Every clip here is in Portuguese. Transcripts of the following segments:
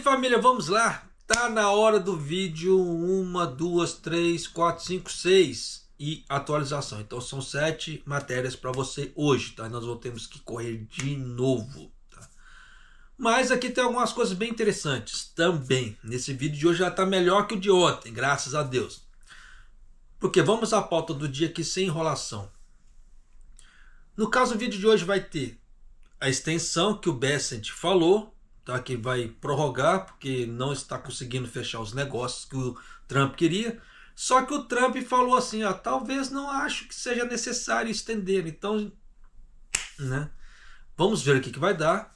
aí, família, vamos lá. Tá na hora do vídeo 1, 2, 3, 4, 5, 6 e atualização. Então são 7 matérias para você hoje, tá? Nós vamos ter que correr de novo, tá? Mas aqui tem algumas coisas bem interessantes também. Nesse vídeo de hoje já tá melhor que o de ontem, graças a Deus. Porque vamos à pauta do dia aqui sem enrolação. No caso, o vídeo de hoje vai ter a extensão que o Bessent falou, tá, que vai prorrogar porque não está conseguindo fechar os negócios que o Trump queria. Só que o Trump falou assim, ó, talvez não acho que seja necessário estender. Então, né, vamos ver o que vai dar.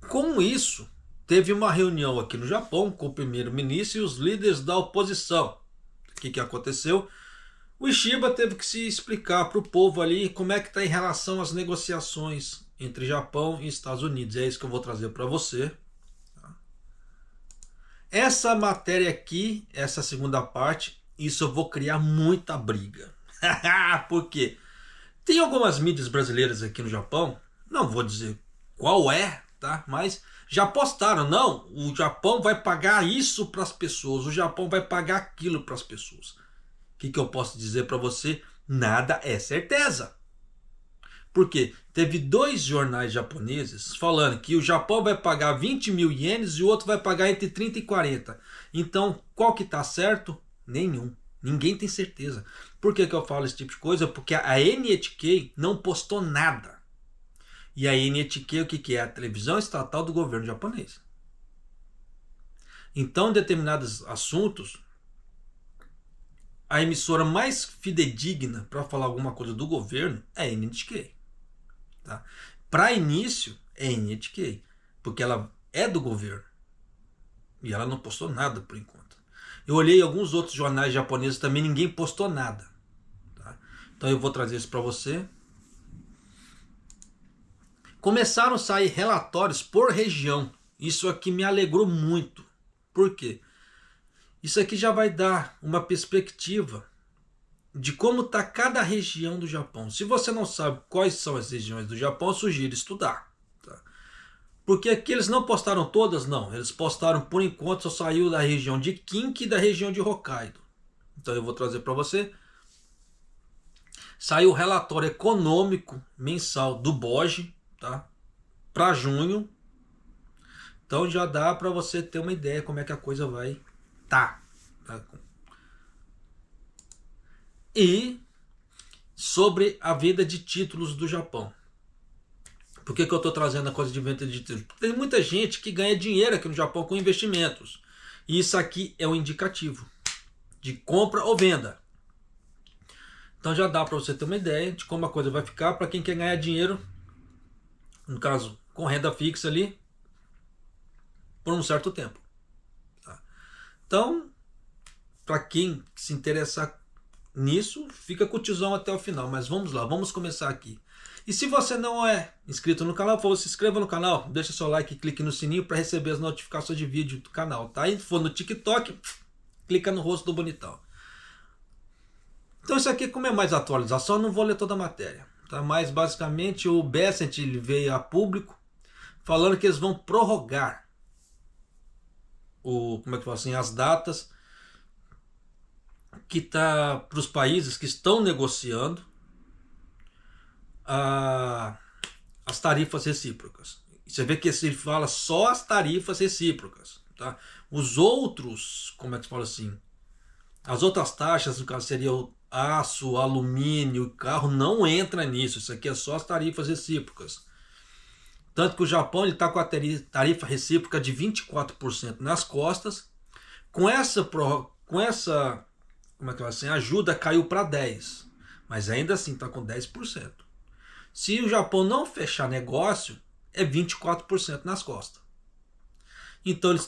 Com isso, teve uma reunião aqui no Japão com o primeiro-ministro e os líderes da oposição. O que aconteceu? O Ishiba teve que se explicar para o povo ali como é que está em relação às negociações entre Japão e Estados Unidos. É isso que eu vou trazer para você. Essa matéria aqui, essa segunda parte, isso eu vou criar muita briga. Por quê? Tem algumas mídias brasileiras aqui no Japão, não vou dizer qual é, tá? Mas já postaram, não, o Japão vai pagar isso para as pessoas, o Japão vai pagar aquilo para as pessoas. O que eu posso dizer para você? Nada é certeza. Porque teve 2 jornais japoneses falando que o Japão vai pagar 20 mil ienes e o outro vai pagar entre 30 e 40. Então, qual que está certo? Nenhum. Ninguém tem certeza. Por que eu falo esse tipo de coisa? Porque a NHK não postou nada. E a NHK o que é? A televisão estatal do governo japonês. Então, em determinados assuntos, a emissora mais fidedigna para falar alguma coisa do governo é a NHK. Tá? Para início é a NHK, porque ela é do governo. E ela não postou nada por enquanto. Eu olhei alguns outros jornais japoneses também, ninguém postou nada. Tá? Então eu vou trazer isso para você. Começaram a sair relatórios por região. Isso aqui me alegrou muito. Por quê? Isso aqui já vai dar uma perspectiva de como está cada região do Japão. Se você não sabe quais são as regiões do Japão, eu sugiro estudar. Tá? Porque aqui eles não postaram todas, não. Eles postaram, por enquanto, só saiu da região de Kinki e da região de Hokkaido. Então eu vou trazer para você. Saiu o relatório econômico mensal do BOJ, tá? Para junho. Então já dá para você ter uma ideia como é que a coisa vai tá. E sobre a venda de títulos do Japão. Por que eu estou trazendo a coisa de venda de títulos? Porque tem muita gente que ganha dinheiro aqui no Japão com investimentos. E isso aqui é um indicativo de compra ou venda. Então já dá para você ter uma ideia de como a coisa vai ficar para quem quer ganhar dinheiro, no caso com renda fixa ali, por um certo tempo. Tá? Então, para quem se interessar nisso, fica com o tiozão até o final. Mas vamos lá, vamos começar aqui. E se você não é inscrito no canal, por favor, se inscreva no canal, deixa seu like e clique no sininho para receber as notificações de vídeo do canal, tá? E se for no TikTok, clica no rosto do bonitão. Então isso aqui, como é mais atualização, eu não vou ler toda a matéria, tá? Mas basicamente o Bessent veio a público falando que eles vão prorrogar como é que fala assim, as datas que tá para os países que estão negociando as tarifas recíprocas. Você vê que ele fala só as tarifas recíprocas, tá? Os outros, como é que se fala assim, as outras taxas, no caso seria o aço, alumínio, carro, não entra nisso. Isso aqui é só as tarifas recíprocas. Tanto que o Japão está com a tarifa recíproca de 24% nas costas. Com essa como é que vai assim, a ajuda caiu para 10%, mas ainda assim está com 10%. Se o Japão não fechar negócio, é 24% nas costas. Então eles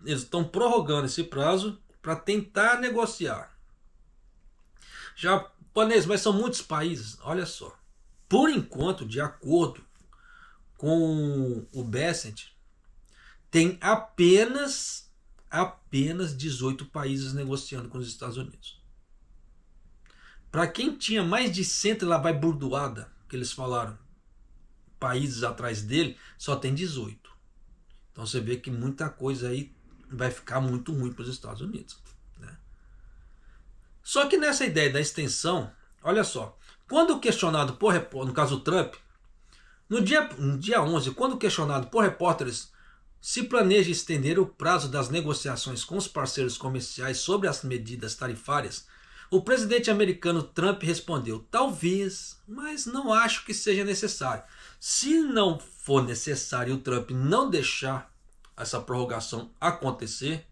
estão prorrogando esse prazo para tentar negociar. Japonês, mas são muitos países, olha só. Por enquanto, de acordo com o Bessent, tem apenas 18 países negociando com os Estados Unidos. Para quem tinha mais de 100, lá vai burdoada, que eles falaram, países atrás dele, só tem 18. Então você vê que muita coisa aí vai ficar muito ruim para os Estados Unidos, né? Só que nessa ideia da extensão, olha só, quando questionado por repórter, no caso Trump, no dia 11, quando questionado por repórteres se planeja estender o prazo das negociações com os parceiros comerciais sobre as medidas tarifárias, o presidente americano Trump respondeu: talvez, mas não acho que seja necessário. Se não for necessário o Trump não deixar essa prorrogação acontecer,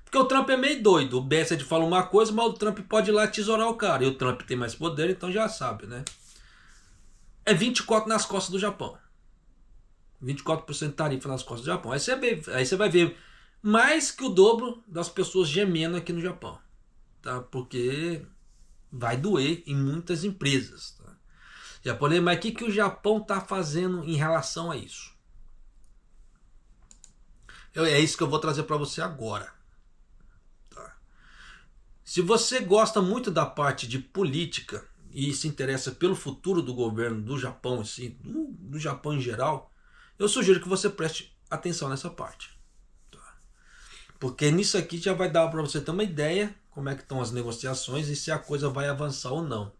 porque o Trump é meio doido, o Bessed fala uma coisa, mas o Trump pode ir lá tesourar o cara, e o Trump tem mais poder, então já sabe, né? É 24 nas costas do Japão. 24% de tarifa nas costas do Japão. Aí você vai ver mais que o dobro das pessoas gemendo aqui no Japão, tá? Porque vai doer em muitas empresas, tá? Japonês, mas o que o Japão está fazendo em relação a isso? É isso que eu vou trazer para você agora. Tá? Se você gosta muito da parte de política e se interessa pelo futuro do governo do Japão, assim, do Japão em geral, eu sugiro que você preste atenção nessa parte. Tá? Porque nisso aqui já vai dar para você ter uma ideia como é que estão as negociações e se a coisa vai avançar ou não.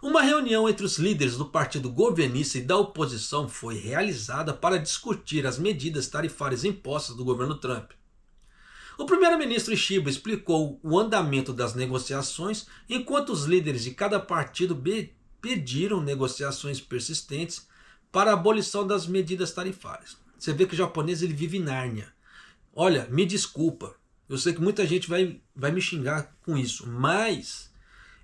Uma reunião entre os líderes do partido governista e da oposição foi realizada para discutir as medidas tarifárias impostas do governo Trump. O primeiro-ministro Ishiba explicou o andamento das negociações, enquanto os líderes de cada partido pediram negociações persistentes para a abolição das medidas tarifárias. Você vê que o japonês ele vive em Nárnia. Olha, me desculpa, eu sei que muita gente vai me xingar com isso, mas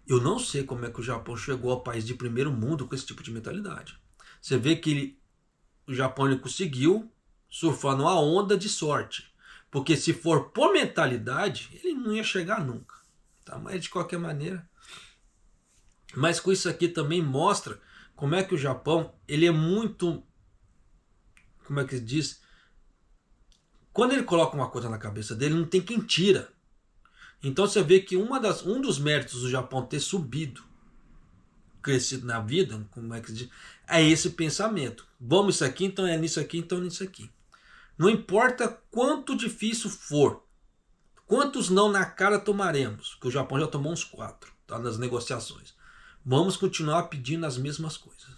eu não sei como é que o Japão chegou ao país de primeiro mundo com esse tipo de mentalidade. Você vê que o Japão ele conseguiu surfar numa onda de sorte. Porque se for por mentalidade, ele não ia chegar nunca. Tá? Mas de qualquer maneira. Mas com isso aqui também mostra como é que o Japão ele é muito... Como é que se diz? Quando ele coloca uma coisa na cabeça dele, não tem quem tira. Então você vê que um dos méritos do Japão ter subido, crescido na vida, como é que se diz, é esse pensamento. Vamos isso aqui, então é nisso aqui, então é nisso aqui. Não importa quanto difícil for, quantos não na cara tomaremos, que o Japão já tomou uns 4, tá, nas negociações. Vamos continuar pedindo as mesmas coisas.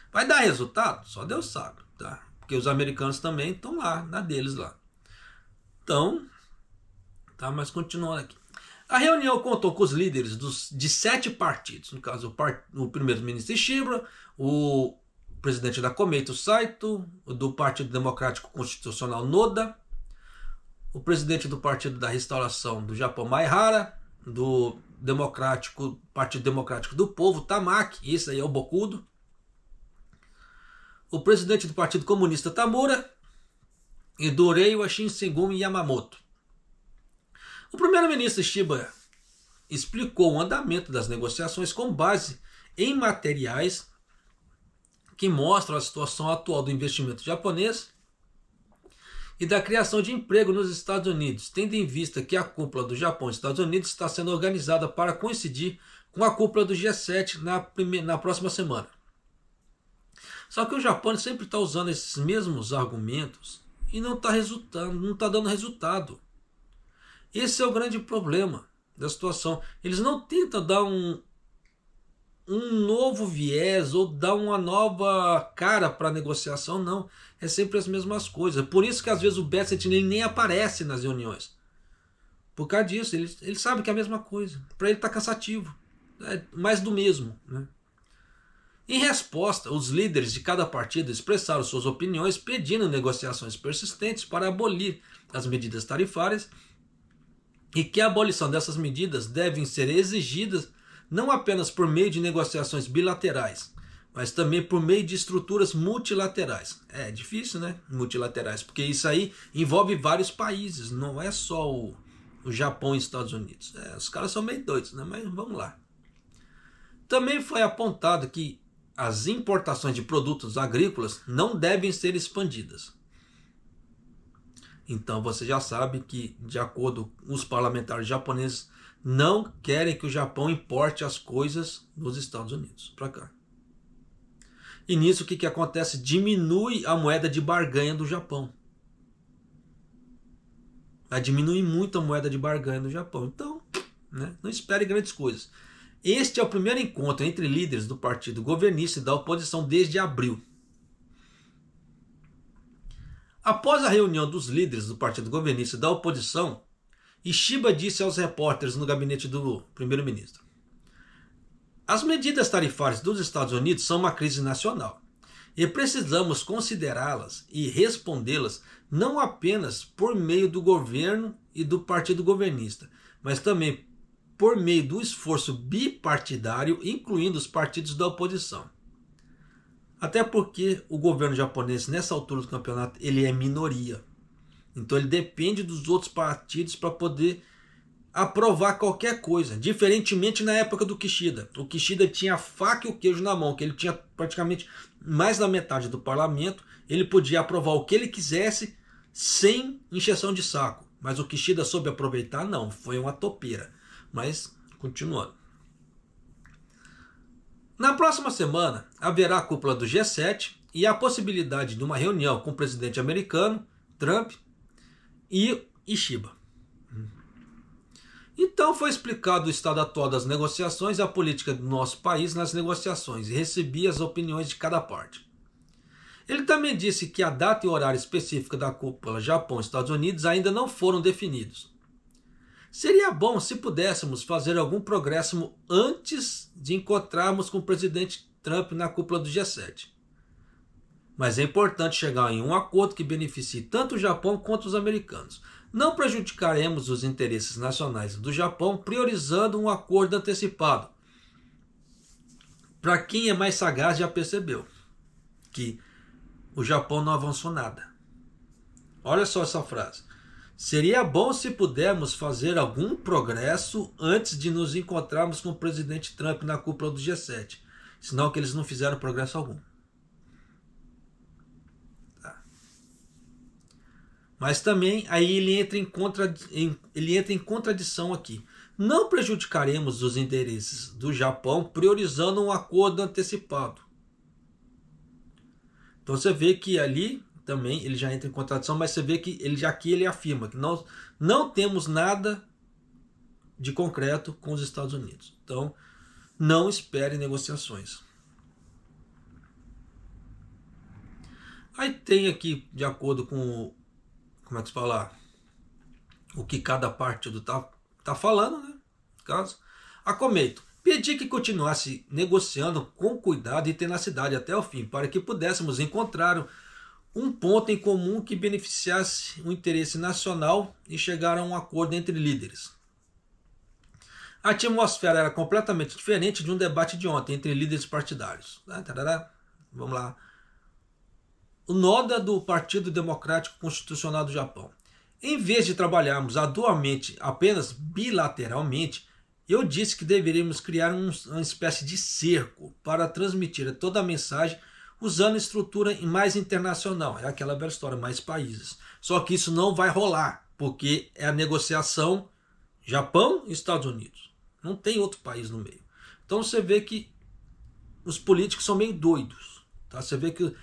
Vai dar resultado? Só Deus sabe, tá? Porque os americanos também estão lá, na deles lá. Então... Tá, mas continuando aqui. A reunião contou com os líderes de 7 partidos, no caso o primeiro-ministro Ishiba, o presidente da Komeito Saito, do Partido Democrático Constitucional Noda, o presidente do Partido da Restauração do Japão Maehara, do Partido Democrático do Povo Tamaki, esse aí é o Bokudo, o presidente do Partido Comunista Tamura e do Reiwa Shinsengumi Yamamoto. O primeiro-ministro Ishiba explicou o andamento das negociações com base em materiais que mostram a situação atual do investimento japonês e da criação de emprego nos Estados Unidos, tendo em vista que a cúpula do Japão e Estados Unidos está sendo organizada para coincidir com a cúpula do G7 na próxima semana. Só que o Japão sempre está usando esses mesmos argumentos e não está resultando, não está dando resultado. Esse é o grande problema da situação. Eles não tentam dar um novo viés ou dar uma nova cara para a negociação, não. É sempre as mesmas coisas. Por isso que às vezes o Bessed nem aparece nas reuniões. Por causa disso, ele sabe que é a mesma coisa. Para ele está cansativo. É mais do mesmo, né? Em resposta, os líderes de cada partido expressaram suas opiniões pedindo negociações persistentes para abolir as medidas tarifárias e que a abolição dessas medidas devem ser exigidas não apenas por meio de negociações bilaterais, mas também por meio de estruturas multilaterais. É difícil, né? Multilaterais, porque isso aí envolve vários países, não é só o Japão e os Estados Unidos. Os caras são meio doidos, né? Mas vamos lá. Também foi apontado que as importações de produtos agrícolas não devem ser expandidas. Então você já sabe que, de acordo com os parlamentares japoneses, não querem que o Japão importe as coisas dos Estados Unidos para cá. E nisso o que acontece? Diminui a moeda de barganha do Japão. Vai diminuir muito a moeda de barganha do Japão. Então, né, não espere grandes coisas. Este é o primeiro encontro entre líderes do partido governista e da oposição desde abril. Após a reunião dos líderes do partido governista e da oposição, Ishiba disse aos repórteres no gabinete do primeiro-ministro: as medidas tarifárias dos Estados Unidos são uma crise nacional e precisamos considerá-las e respondê-las não apenas por meio do governo e do partido governista, mas também por meio do esforço bipartidário, incluindo os partidos da oposição. Até porque o governo japonês, nessa altura do campeonato, ele é minoria. Então ele depende dos outros partidos para poder aprovar qualquer coisa. Diferentemente na época do Kishida. O Kishida tinha a faca e o queijo na mão, que ele tinha praticamente mais da metade do parlamento. Ele podia aprovar o que ele quisesse sem encheção de saco. Mas o Kishida soube aproveitar? Não, foi uma topeira. Mas, continuando. Na próxima semana, haverá a cúpula do G7 e a possibilidade de uma reunião com o presidente americano, Trump, e Ishiba. Então foi explicado o estado atual das negociações e a política do nosso país nas negociações e recebi as opiniões de cada parte. Ele também disse que a data e horário específica da cúpula Japão-Estados Unidos ainda não foram definidos. Seria bom se pudéssemos fazer algum progresso antes de encontrarmos com o presidente Trump na cúpula do G7. Mas é importante chegar em um acordo que beneficie tanto o Japão quanto os americanos. Não prejudicaremos os interesses nacionais do Japão priorizando um acordo antecipado. Para quem é mais sagaz já percebeu que o Japão não avançou nada. Olha só essa frase. Seria bom se pudermos fazer algum progresso antes de nos encontrarmos com o presidente Trump na cúpula do G7. Senão que eles não fizeram progresso algum. Tá. Mas também aí ele entra em contradição aqui. Não prejudicaremos os interesses do Japão priorizando um acordo antecipado. Então você vê que ali também ele já entra em contradição, mas você vê que ele afirma que nós não temos nada de concreto com os Estados Unidos. Então, não espere negociações. Aí tem aqui, de acordo com como é que se fala, o que cada partido tá falando, né? No caso, a Komeito pedi que continuasse negociando com cuidado e tenacidade até o fim, para que pudéssemos encontrar um ponto em comum que beneficiasse o interesse nacional e chegar a um acordo entre líderes. A atmosfera era completamente diferente de um debate de ontem entre líderes partidários. Vamos lá. O Noda do Partido Democrático Constitucional do Japão. Em vez de trabalharmos arduamente apenas bilateralmente, eu disse que deveríamos criar uma espécie de cerco para transmitir toda a mensagem usando estrutura mais internacional. É aquela velha história, mais países. Só que isso não vai rolar, porque é a negociação Japão e Estados Unidos. Não tem outro país no meio. Então você vê que os políticos são meio doidos. Tá? Você vê que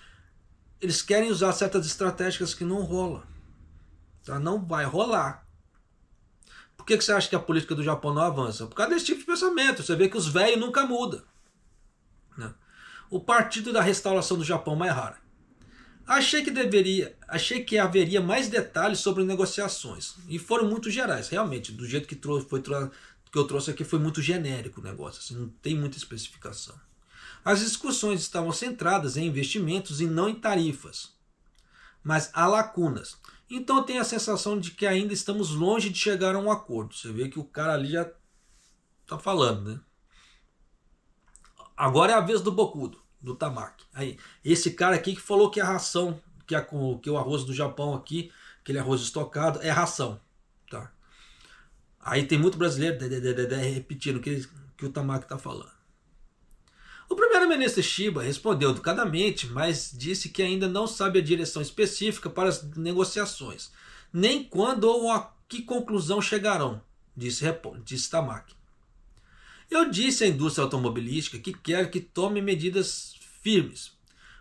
eles querem usar certas estratégias que não rolam. Tá? Não vai rolar. Por que você acha que a política do Japão não avança? Por causa desse tipo de pensamento. Você vê que os velhos nunca mudam. Né? O Partido da Restauração do Japão, Maehara. Achei que haveria mais detalhes sobre negociações. E foram muito gerais, realmente. Do jeito que eu trouxe aqui foi muito genérico o negócio. Assim, não tem muita especificação. As discussões estavam centradas em investimentos e não em tarifas. Mas há lacunas. Então eu tenho a sensação de que ainda estamos longe de chegar a um acordo. Você vê que o cara ali já está falando, né? Agora é a vez do bocudo, do Tamaki. Aí, esse cara aqui que falou que a ração, que o arroz do Japão aqui, aquele arroz estocado, é ração. Tá? Aí tem muito brasileiro repetindo o que o Tamaki está falando. O primeiro-ministro Shiba respondeu educadamente, mas disse que ainda não sabe a direção específica para as negociações, nem quando ou a que conclusão chegarão, disse Tamaki. Eu disse à indústria automobilística que quero que tome medidas firmes,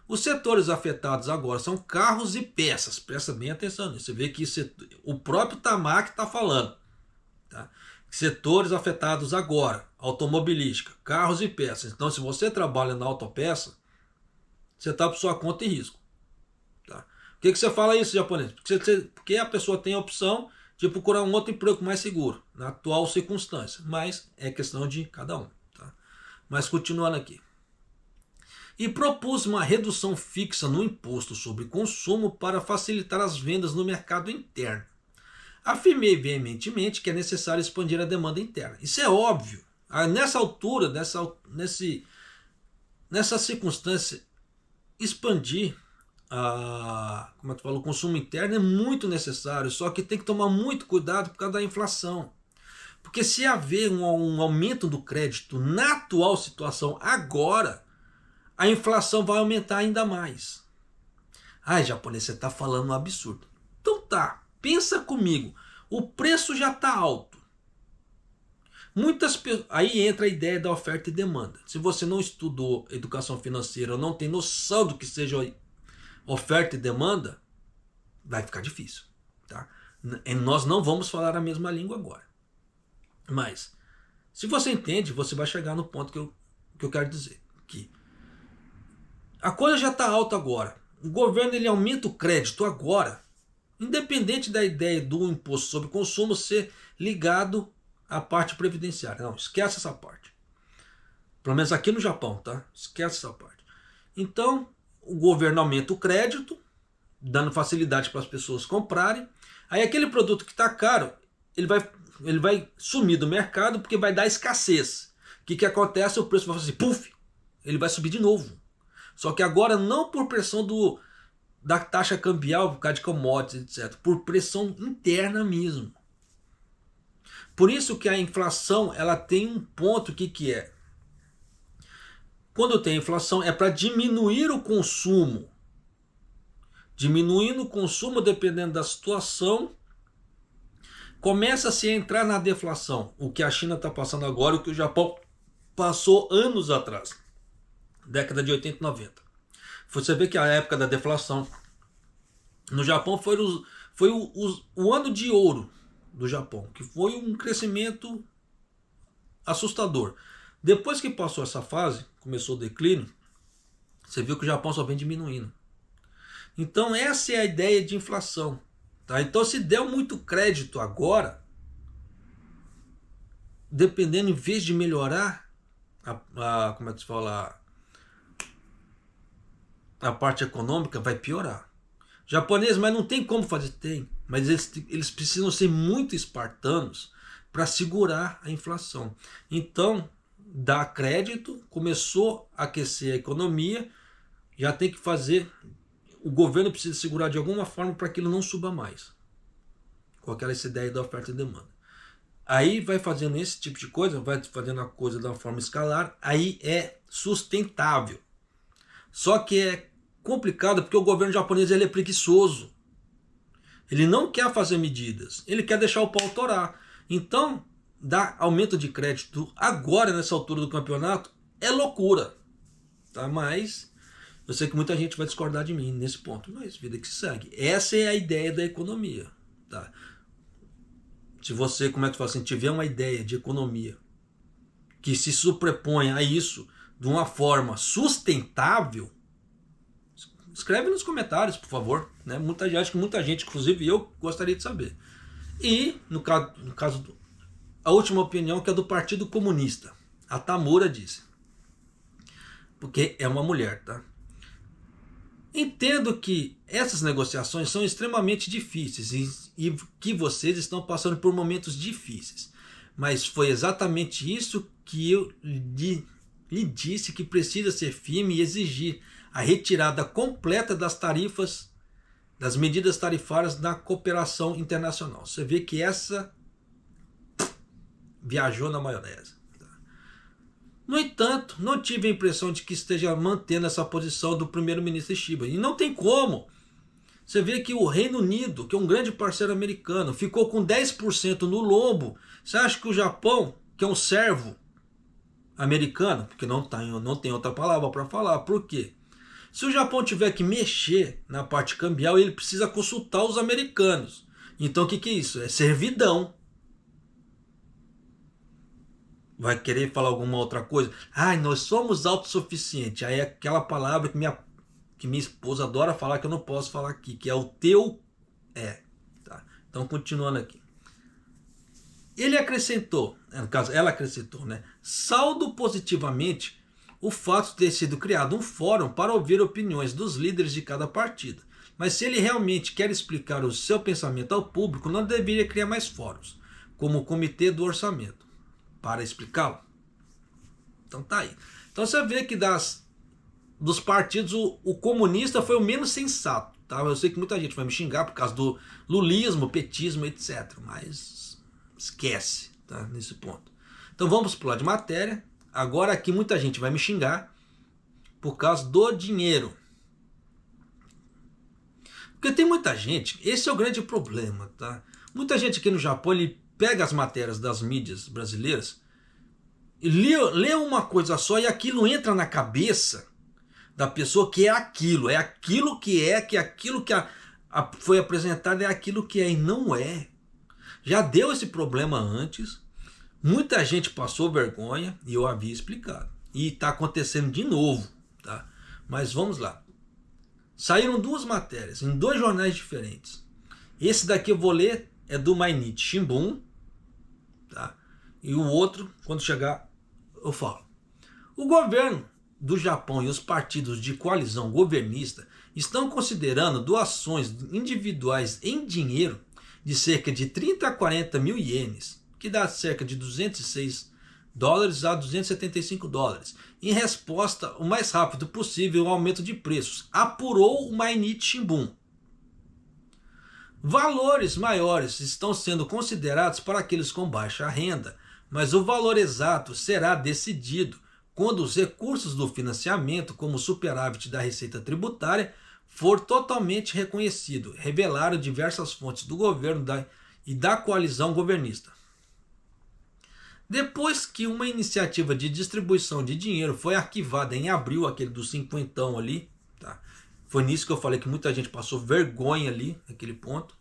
Os setores afetados agora são carros e peças. Presta bem atenção nisso. Você vê que o próprio Tamar está falando. Tá? Setores afetados agora: automobilística, carros e peças. Então, se você trabalha na autopeça, você está por sua conta e risco. Tá? Por que você fala isso, japonês? Porque a pessoa tem a opção de procurar um outro emprego mais seguro, na atual circunstância. Mas é questão de cada um. Tá? Mas continuando aqui. E propus uma redução fixa no imposto sobre consumo para facilitar as vendas no mercado interno. Afirmei veementemente que é necessário expandir a demanda interna. Isso é óbvio. Nessa altura, nessa circunstância, expandir o consumo interno é muito necessário, só que tem que tomar muito cuidado por causa da inflação. Porque se haver um aumento do crédito na atual situação agora, a inflação vai aumentar ainda mais. Ai, japonês, você está falando um absurdo. Então tá, pensa comigo. O preço já está alto. Aí entra a ideia da oferta e demanda. Se você não estudou educação financeira ou não tem noção do que seja oferta e demanda, vai ficar difícil. Tá? Nós não vamos falar a mesma língua agora. Mas, se você entende, você vai chegar no ponto que eu quero dizer. Que a coisa já está alta agora. O governo ele aumenta o crédito agora, independente da ideia do imposto sobre consumo ser ligado à parte previdenciária. Não, esquece essa parte. Pelo menos aqui no Japão, tá? Esquece essa parte. Então, o governo aumenta o crédito, dando facilidade para as pessoas comprarem. Aí aquele produto que está caro, ele vai sumir do mercado porque vai dar escassez. O que acontece? O preço vai fazer assim, puf, ele vai subir de novo. Só que agora não por pressão da taxa cambial, por causa de commodities, etc. Por pressão interna mesmo. Por isso que a inflação ela tem um ponto que é. Quando tem inflação é para diminuir o consumo. Diminuindo o consumo, dependendo da situação, começa-se a entrar na deflação. O que a China está passando agora, o que o Japão passou anos atrás. Década de 80 e 90. Você vê que a época da deflação no Japão foi o ano de ouro do Japão, que foi um crescimento assustador. Depois que passou essa fase, começou o declínio, você viu que o Japão só vem diminuindo. Então essa é a ideia de inflação. Tá? Então se der muito crédito agora, dependendo, em vez de melhorar como é que se fala, a parte econômica, vai piorar. Japonês, mas não tem como fazer. Tem, mas eles precisam ser muito espartanos para segurar a inflação. Então, dá crédito, começou a aquecer a economia, já tem que fazer, o governo precisa segurar de alguma forma para que ele não suba mais. Com aquela ideia da oferta e demanda. Aí vai fazendo esse tipo de coisa, vai fazendo a coisa de uma forma escalar, aí é sustentável. Só que é complicado porque o governo japonês ele é preguiçoso. Ele não quer fazer medidas, ele quer deixar o pau torar. Então, dar aumento de crédito agora, nessa altura do campeonato, é loucura. Tá? Mas eu sei que muita gente vai discordar de mim nesse ponto, mas vida que segue. Essa é a ideia da economia. Tá? Se você, como é que fala assim, tiver uma ideia de economia que se sobrepõe a isso de uma forma sustentável, escreve nos comentários, por favor. Né? Acho que muita gente, inclusive eu, gostaria de saber. E, no caso a última opinião, que é do Partido Comunista. A Tamura disse. Porque é uma mulher, tá? Entendo que essas negociações são extremamente difíceis e que vocês estão passando por momentos difíceis. Mas foi exatamente isso que eu lhe disse, que precisa ser firme e exigir a retirada completa das tarifas, das medidas tarifárias da cooperação internacional. Você vê que essa viajou na maionese. No entanto, não tive a impressão de que esteja mantendo essa posição do primeiro-ministro Shiba. E não tem como. Você vê que o Reino Unido, que é um grande parceiro americano, ficou com 10% no lombo. Você acha que o Japão, que é um servo americano, porque não tem outra palavra para falar, por quê? Se o Japão tiver que mexer na parte cambial, ele precisa consultar os americanos. Então o que é isso? É servidão. Vai querer falar alguma outra coisa? Ai, nós somos autossuficientes. Aí é aquela palavra que minha esposa adora falar, que eu não posso falar aqui, que é o teu é. Tá? Então, continuando aqui. Ele acrescentou, no caso, ela acrescentou, né? Saldo positivamente o fato de ter sido criado um fórum para ouvir opiniões dos líderes de cada partido. Mas se ele realmente quer explicar o seu pensamento ao público, não deveria criar mais fóruns, como o Comitê do Orçamento, para explicá-lo. Então tá aí. Então você vê que dos partidos, o comunista foi o menos sensato. Tá? Eu sei que muita gente vai me xingar por causa do lulismo, petismo, etc. Mas esquece, tá? Nesse ponto. Então vamos pular de matéria. Agora aqui muita gente vai me xingar por causa do dinheiro. Porque tem muita gente, esse é o grande problema, tá? Muita gente aqui no Japão, ele pega as matérias das mídias brasileiras e lê uma coisa só e aquilo entra na cabeça da pessoa que é aquilo que aquilo que foi apresentado é aquilo que é e não é. Já deu esse problema antes, muita gente passou vergonha e eu havia explicado. E está acontecendo de novo, tá? Mas vamos lá. Saíram duas matérias em dois jornais diferentes. Esse daqui eu vou ler, é do Mainichi Shimbun, tá? E o outro, quando chegar, eu falo. O governo do Japão e os partidos de coalizão governista estão considerando doações individuais em dinheiro de cerca de 30 a 40 mil ienes, que dá cerca de 206 dólares a 275 dólares, em resposta o mais rápido possível ao aumento de preços, apurou o Mainichi Shimbun. Valores maiores estão sendo considerados para aqueles com baixa renda, mas o valor exato será decidido quando os recursos do financiamento, como o superávit da receita tributária, for totalmente reconhecido, revelaram diversas fontes do governo e da coalizão governista. Depois que uma iniciativa de distribuição de dinheiro foi arquivada em abril, aquele do cinquentão ali, tá? Foi nisso que eu falei que muita gente passou vergonha ali, naquele ponto.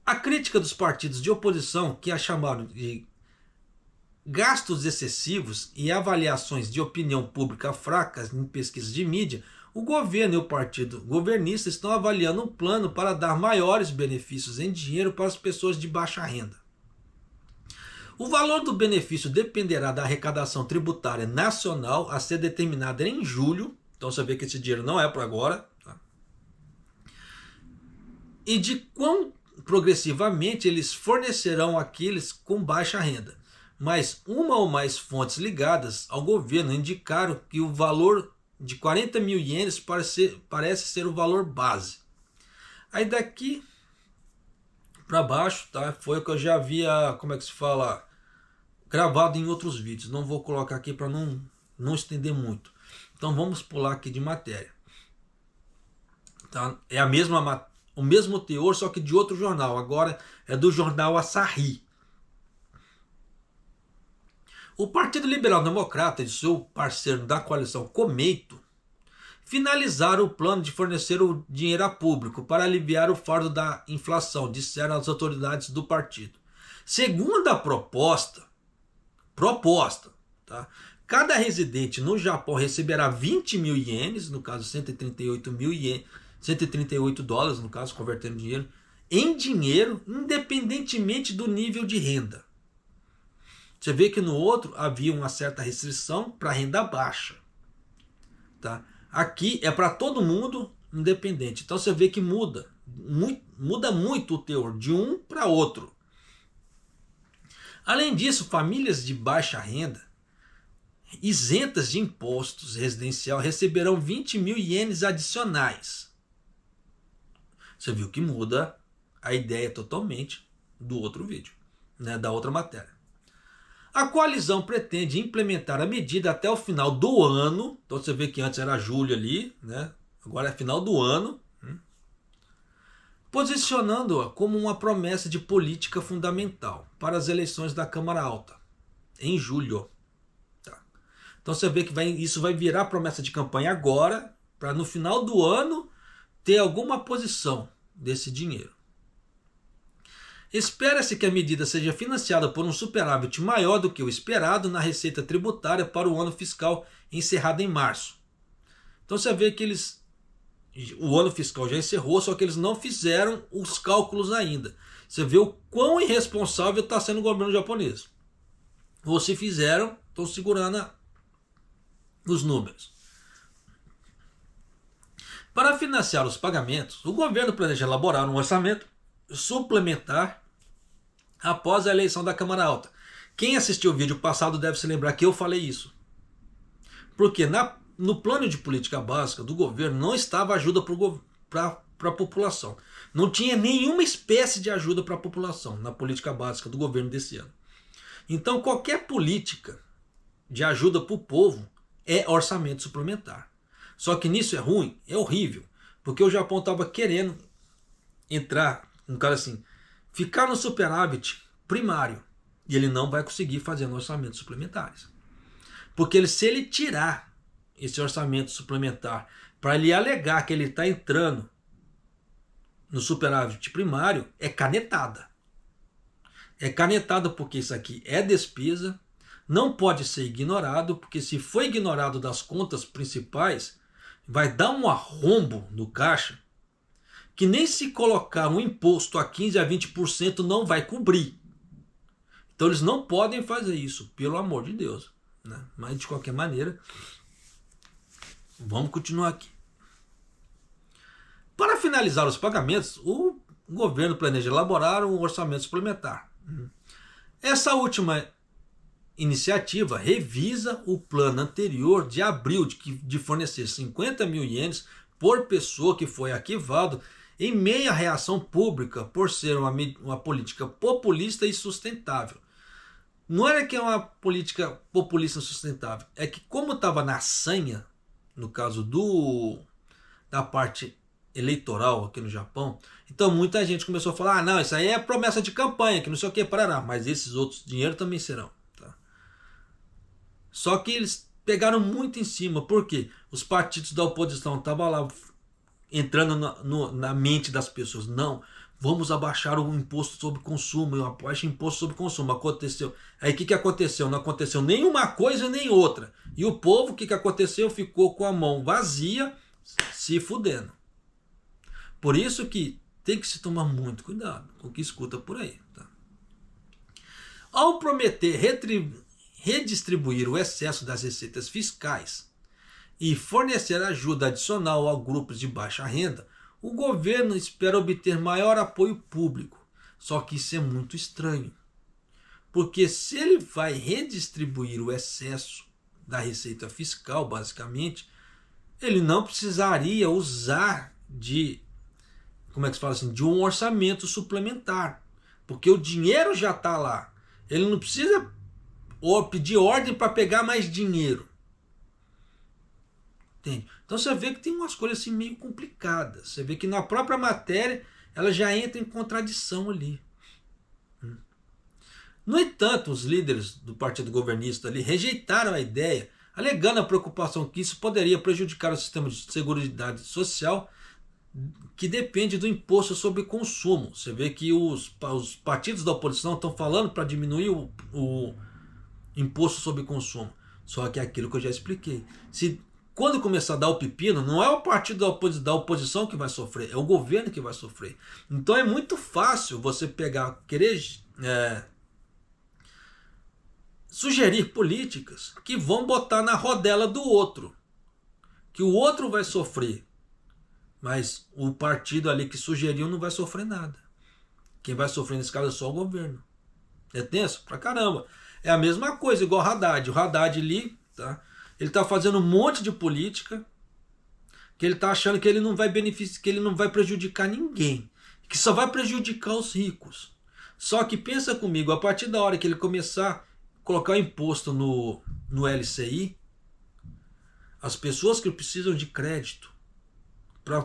A crítica dos partidos de oposição, que a chamaram de gastos excessivos e avaliações de opinião pública fracas em pesquisas de mídia, o governo e o partido governista estão avaliando um plano para dar maiores benefícios em dinheiro para as pessoas de baixa renda. O valor do benefício dependerá da arrecadação tributária nacional a ser determinada em julho. Então você vê que esse dinheiro não é para agora. Tá? E de quão progressivamente eles fornecerão àqueles com baixa renda. Mas uma ou mais fontes ligadas ao governo indicaram que o valor de 40 mil ienes parece ser o valor base. Aí daqui para baixo, tá? Foi o que eu já havia, como é que se fala, gravado em outros vídeos. Não vou colocar aqui para não estender muito. Então vamos pular aqui de matéria. Tá? É o mesmo teor, só que de outro jornal. Agora é do jornal Asahi. O Partido Liberal Democrata e seu parceiro da coalição Komeito finalizaram o plano de fornecer o dinheiro a público para aliviar o fardo da inflação, disseram as autoridades do partido. Segundo a proposta, tá? Cada residente no Japão receberá 20 mil ienes, no caso 138 mil ienes, 138 dólares, no caso, convertendo dinheiro, em dinheiro, independentemente do nível de renda. Você vê que no outro havia uma certa restrição para renda baixa. Tá? Aqui é para todo mundo independente. Então você vê que muda muito o teor de um para outro. Além disso, famílias de baixa renda, isentas de impostos residencial, receberão 20 mil ienes adicionais. Você viu que muda a ideia totalmente do outro vídeo, né, da outra matéria. A coalizão pretende implementar a medida até o final do ano. Então você vê que antes era julho ali, né? Agora é final do ano. Posicionando-a como uma promessa de política fundamental para as eleições da Câmara Alta, em julho. Tá. Então você vê que isso vai virar promessa de campanha agora, para no final do ano ter alguma posição desse dinheiro. Espera-se que a medida seja financiada por um superávit maior do que o esperado na receita tributária para o ano fiscal encerrado em março. Então você vê que o ano fiscal já encerrou, só que eles não fizeram os cálculos ainda. Você vê o quão irresponsável está sendo o governo japonês. Ou se fizeram, estão segurando os números. Para financiar os pagamentos, o governo planeja elaborar um orçamento suplementar após a eleição da Câmara Alta. Quem assistiu o vídeo passado deve se lembrar que eu falei isso. Porque no plano de política básica do governo não estava ajuda para a população. Não tinha nenhuma espécie de ajuda para a população na política básica do governo desse ano. Então qualquer política de ajuda para o povo é orçamento suplementar. Só que nisso é ruim, é horrível. Porque o Japão estava querendo entrar, um cara assim, ficar no superávit primário. E ele não vai conseguir fazer orçamentos suplementares. Porque se ele tirar esse orçamento suplementar para ele alegar que ele está entrando no superávit primário, é canetada. É canetada porque isso aqui é despesa, não pode ser ignorado, porque se for ignorado das contas principais, vai dar um arrombo no caixa, que nem se colocar um imposto a 15% a 20% não vai cobrir. Então eles não podem fazer isso, pelo amor de Deus. Né? Mas de qualquer maneira, vamos continuar aqui. Para finalizar os pagamentos, o governo planeja elaborar um orçamento suplementar. Essa última iniciativa revisa o plano anterior de abril de fornecer 50 mil ienes por pessoa, que foi arquivado em meio à reação pública por ser uma política populista e sustentável. Não era que é uma política populista sustentável, é que como estava na sanha, no caso da parte eleitoral aqui no Japão, então muita gente começou a falar, não, isso aí é promessa de campanha, que não sei o que, parará, mas esses outros dinheiros também serão. Tá? Só que eles pegaram muito em cima, porque os partidos da oposição estavam lá entrando na mente das pessoas, não, vamos abaixar o imposto sobre consumo, eu abaixo o imposto sobre consumo, aconteceu. Aí o que aconteceu? Não aconteceu nenhuma coisa nem outra. E o povo, o que aconteceu? Ficou com a mão vazia, se fudendo. Por isso que tem que se tomar muito cuidado com o que escuta por aí. Tá? Ao prometer redistribuir o excesso das receitas fiscais e fornecer ajuda adicional a grupos de baixa renda, o governo espera obter maior apoio público. Só que isso é muito estranho. Porque se ele vai redistribuir o excesso da receita fiscal, basicamente, ele não precisaria usar como é que se fala assim, de um orçamento suplementar. Porque o dinheiro já está lá. Ele não precisa pedir ordem para pegar mais dinheiro. Entende? Então você vê que tem umas coisas assim meio complicadas. Você vê que na própria matéria ela já entra em contradição ali. No entanto, os líderes do partido governista ali rejeitaram a ideia, alegando a preocupação que isso poderia prejudicar o sistema de seguridade social, que depende do imposto sobre consumo. Você vê que os partidos da oposição estão falando para diminuir o imposto sobre consumo. Só que é aquilo que eu já expliquei. Quando começar a dar o pepino, não é o partido da oposição que vai sofrer, é o governo que vai sofrer. Então é muito fácil você querer sugerir políticas que vão botar na rodela do outro. Que o outro vai sofrer. Mas o partido ali que sugeriu não vai sofrer nada. Quem vai sofrer nesse caso é só o governo. É tenso pra caramba. É a mesma coisa, igual o Haddad. O Haddad ali, tá? Ele está fazendo um monte de política que ele está achando que ele não vai beneficiar, que ele não vai prejudicar ninguém, que só vai prejudicar os ricos. Só que pensa comigo, a partir da hora que ele começar a colocar o imposto no LCI, as pessoas que precisam de crédito para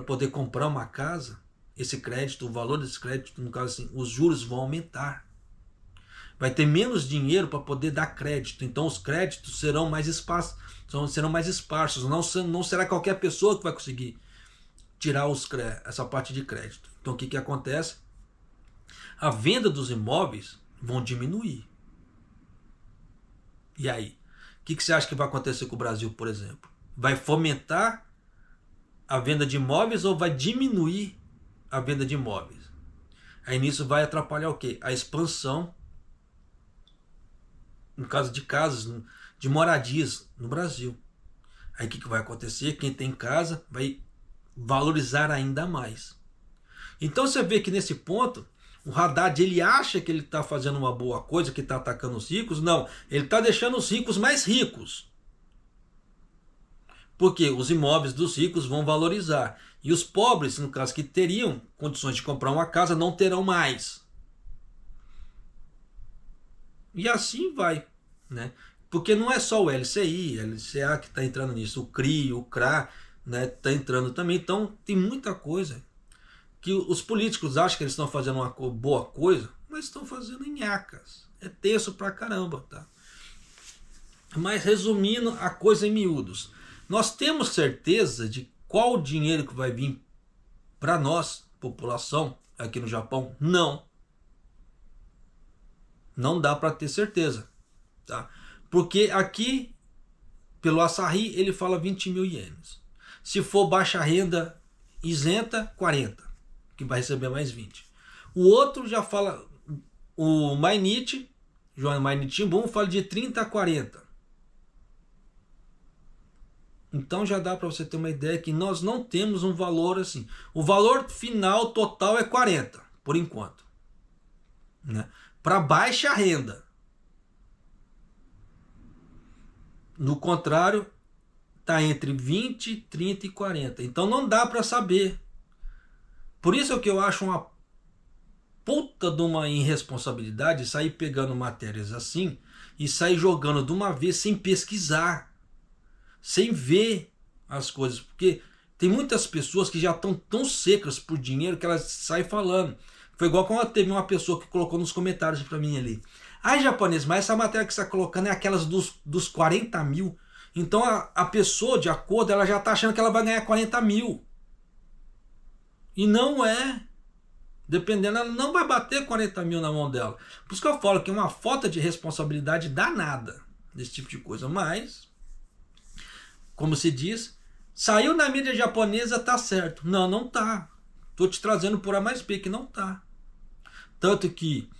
poder comprar uma casa, esse crédito, o valor desse crédito, no caso assim, os juros vão aumentar. vai ter menos dinheiro para poder dar crédito. Então os créditos serão mais esparsos, não será qualquer pessoa que vai conseguir tirar essa parte de crédito. Então o que, que acontece? A venda dos imóveis vão diminuir. E aí? O que, que você acha que vai acontecer com o Brasil, por exemplo? Vai fomentar a venda de imóveis ou vai diminuir a venda de imóveis? Aí nisso vai atrapalhar o quê? A expansão, no caso de casas, de moradias no Brasil. Aí o que, que vai acontecer? Quem tem casa vai valorizar ainda mais. Então você vê que nesse ponto, o Haddad, ele acha que ele está fazendo uma boa coisa, que está atacando os ricos. Não, ele está deixando os ricos mais ricos. Porque os imóveis dos ricos vão valorizar. E os pobres, no caso que teriam condições de comprar uma casa, não terão mais. E assim vai, né? Porque não é só o LCI, LCA que está entrando nisso, o CRI, o CRA, né, está entrando também. Então tem muita coisa que os políticos acham que eles estão fazendo uma boa coisa, mas estão fazendo nhacas. É tenso pra caramba, tá? Mas resumindo a coisa em miúdos, nós temos certeza de qual o dinheiro que vai vir para nós, população, aqui no Japão? Não. Não dá para ter certeza, tá? Porque aqui, pelo Asahi, ele fala 20 mil ienes. Se for baixa renda isenta, 40, que vai receber mais 20. O outro já fala, o Mainichi, João Mainichi Shimbun, fala de 30 a 40. Então já dá para você ter uma ideia que nós não temos um valor assim. O valor final total é 40, por enquanto, né? Para baixa renda. No contrário, está entre 20, 30 e 40. Então não dá para saber. Por isso é que eu acho uma puta de uma irresponsabilidade sair pegando matérias assim e sair jogando de uma vez sem pesquisar, sem ver as coisas. Porque tem muitas pessoas que já estão tão secas por dinheiro que elas saem falando. Foi igual quando teve uma pessoa que colocou nos comentários para mim ali: ai, japonês, mas essa matéria que você está colocando é aquelas dos 40 mil. Então a pessoa, de acordo, ela já está achando que ela vai ganhar 40 mil. E não é. Dependendo, ela não vai bater 40 mil na mão dela. Por isso que eu falo que é uma falta de responsabilidade danada desse tipo de coisa. Mas, como se diz, saiu na mídia japonesa, tá certo. Não, não tá. Tô te trazendo por A mais B que não tá. Tanto que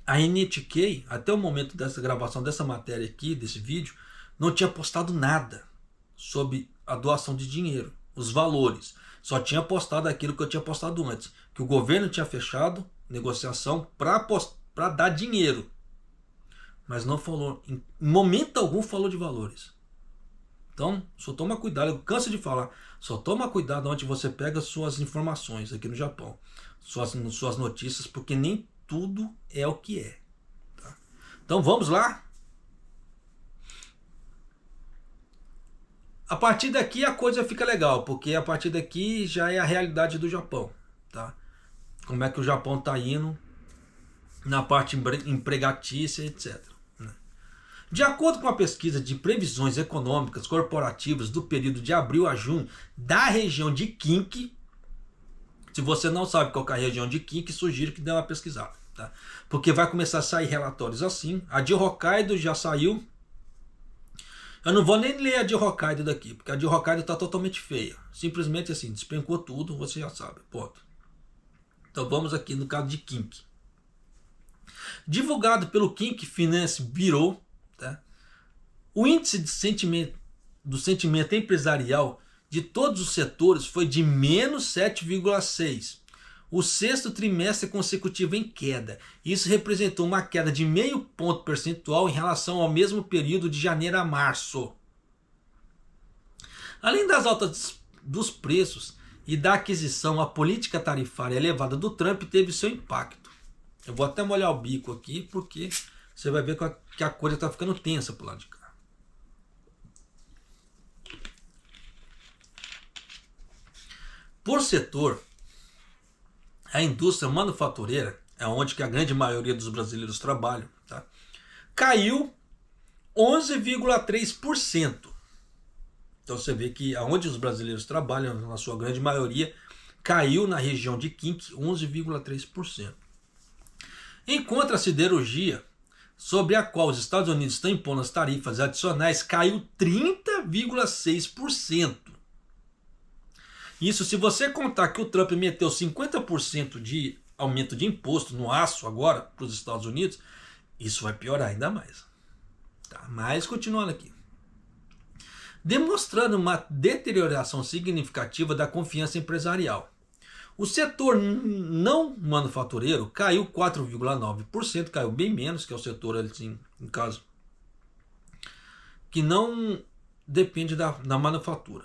a NHK, até o momento dessa gravação dessa matéria aqui, desse vídeo, não tinha postado nada sobre a doação de dinheiro, os valores. Só tinha postado aquilo que eu tinha postado antes, que o governo tinha fechado negociação para dar dinheiro. Mas não falou, em momento algum falou de valores. Então, só toma cuidado, eu canso de falar, só toma cuidado onde você pega suas informações aqui no Japão, suas notícias, porque nem tudo é o que é. Tá? Então vamos lá. A partir daqui a coisa fica legal, porque a partir daqui já é a realidade do Japão. Tá? Como é que o Japão está indo na parte empregatícia, etc. De acordo com a pesquisa de previsões econômicas corporativas do período de abril a junho da região de Kinki, se você não sabe qual é a região de Kinki, sugiro que dê uma pesquisada, tá? Porque vai começar a sair relatórios assim. A de Hokkaido já saiu. Eu não vou nem ler a de Hokkaido daqui, porque a de Hokkaido está totalmente feia. Simplesmente assim, despencou tudo, você já sabe, ponto. Então vamos aqui no caso de Kinki. Divulgado pelo Kinki Finance Bureau, tá? O índice do sentimento empresarial de todos os setores foi de menos 7,6. O sexto trimestre consecutivo em queda. Isso representou uma queda de meio ponto percentual em relação ao mesmo período de janeiro a março. Além das altas dos preços e da aquisição, a política tarifária elevada do Trump teve seu impacto. Eu vou até molhar o bico aqui, porque você vai ver que a coisa está ficando tensa pro lado de cá. Por setor, a indústria manufatureira é onde que a grande maioria dos brasileiros trabalham, tá? Caiu 11,3%. Então você vê que aonde os brasileiros trabalham, na sua grande maioria, caiu na região de Quinque 11,3%. Enquanto a siderurgia, sobre a qual os Estados Unidos estão impondo as tarifas adicionais, caiu 30,6%. Isso se você contar que o Trump meteu 50% de aumento de imposto no aço agora para os Estados Unidos, isso vai piorar ainda mais. Tá? Mas continuando aqui. Demonstrando uma deterioração significativa da confiança empresarial. O setor não manufatureiro caiu 4,9%, caiu bem menos, que é o setor, assim, no caso, que não depende da manufatura.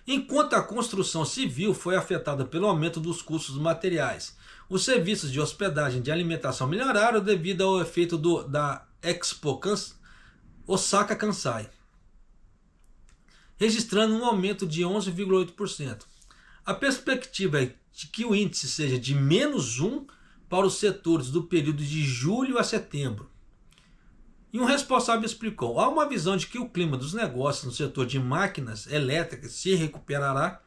Enquanto a construção civil foi afetada pelo aumento dos custos dos materiais, os serviços de hospedagem e de alimentação melhoraram devido ao efeito da Expo Osaka Kansai, registrando um aumento de 11,8%. A perspectiva é de que o índice seja de -1 para os setores do período de julho a setembro. E um responsável explicou: há uma visão de que o clima dos negócios no setor de máquinas elétricas se recuperará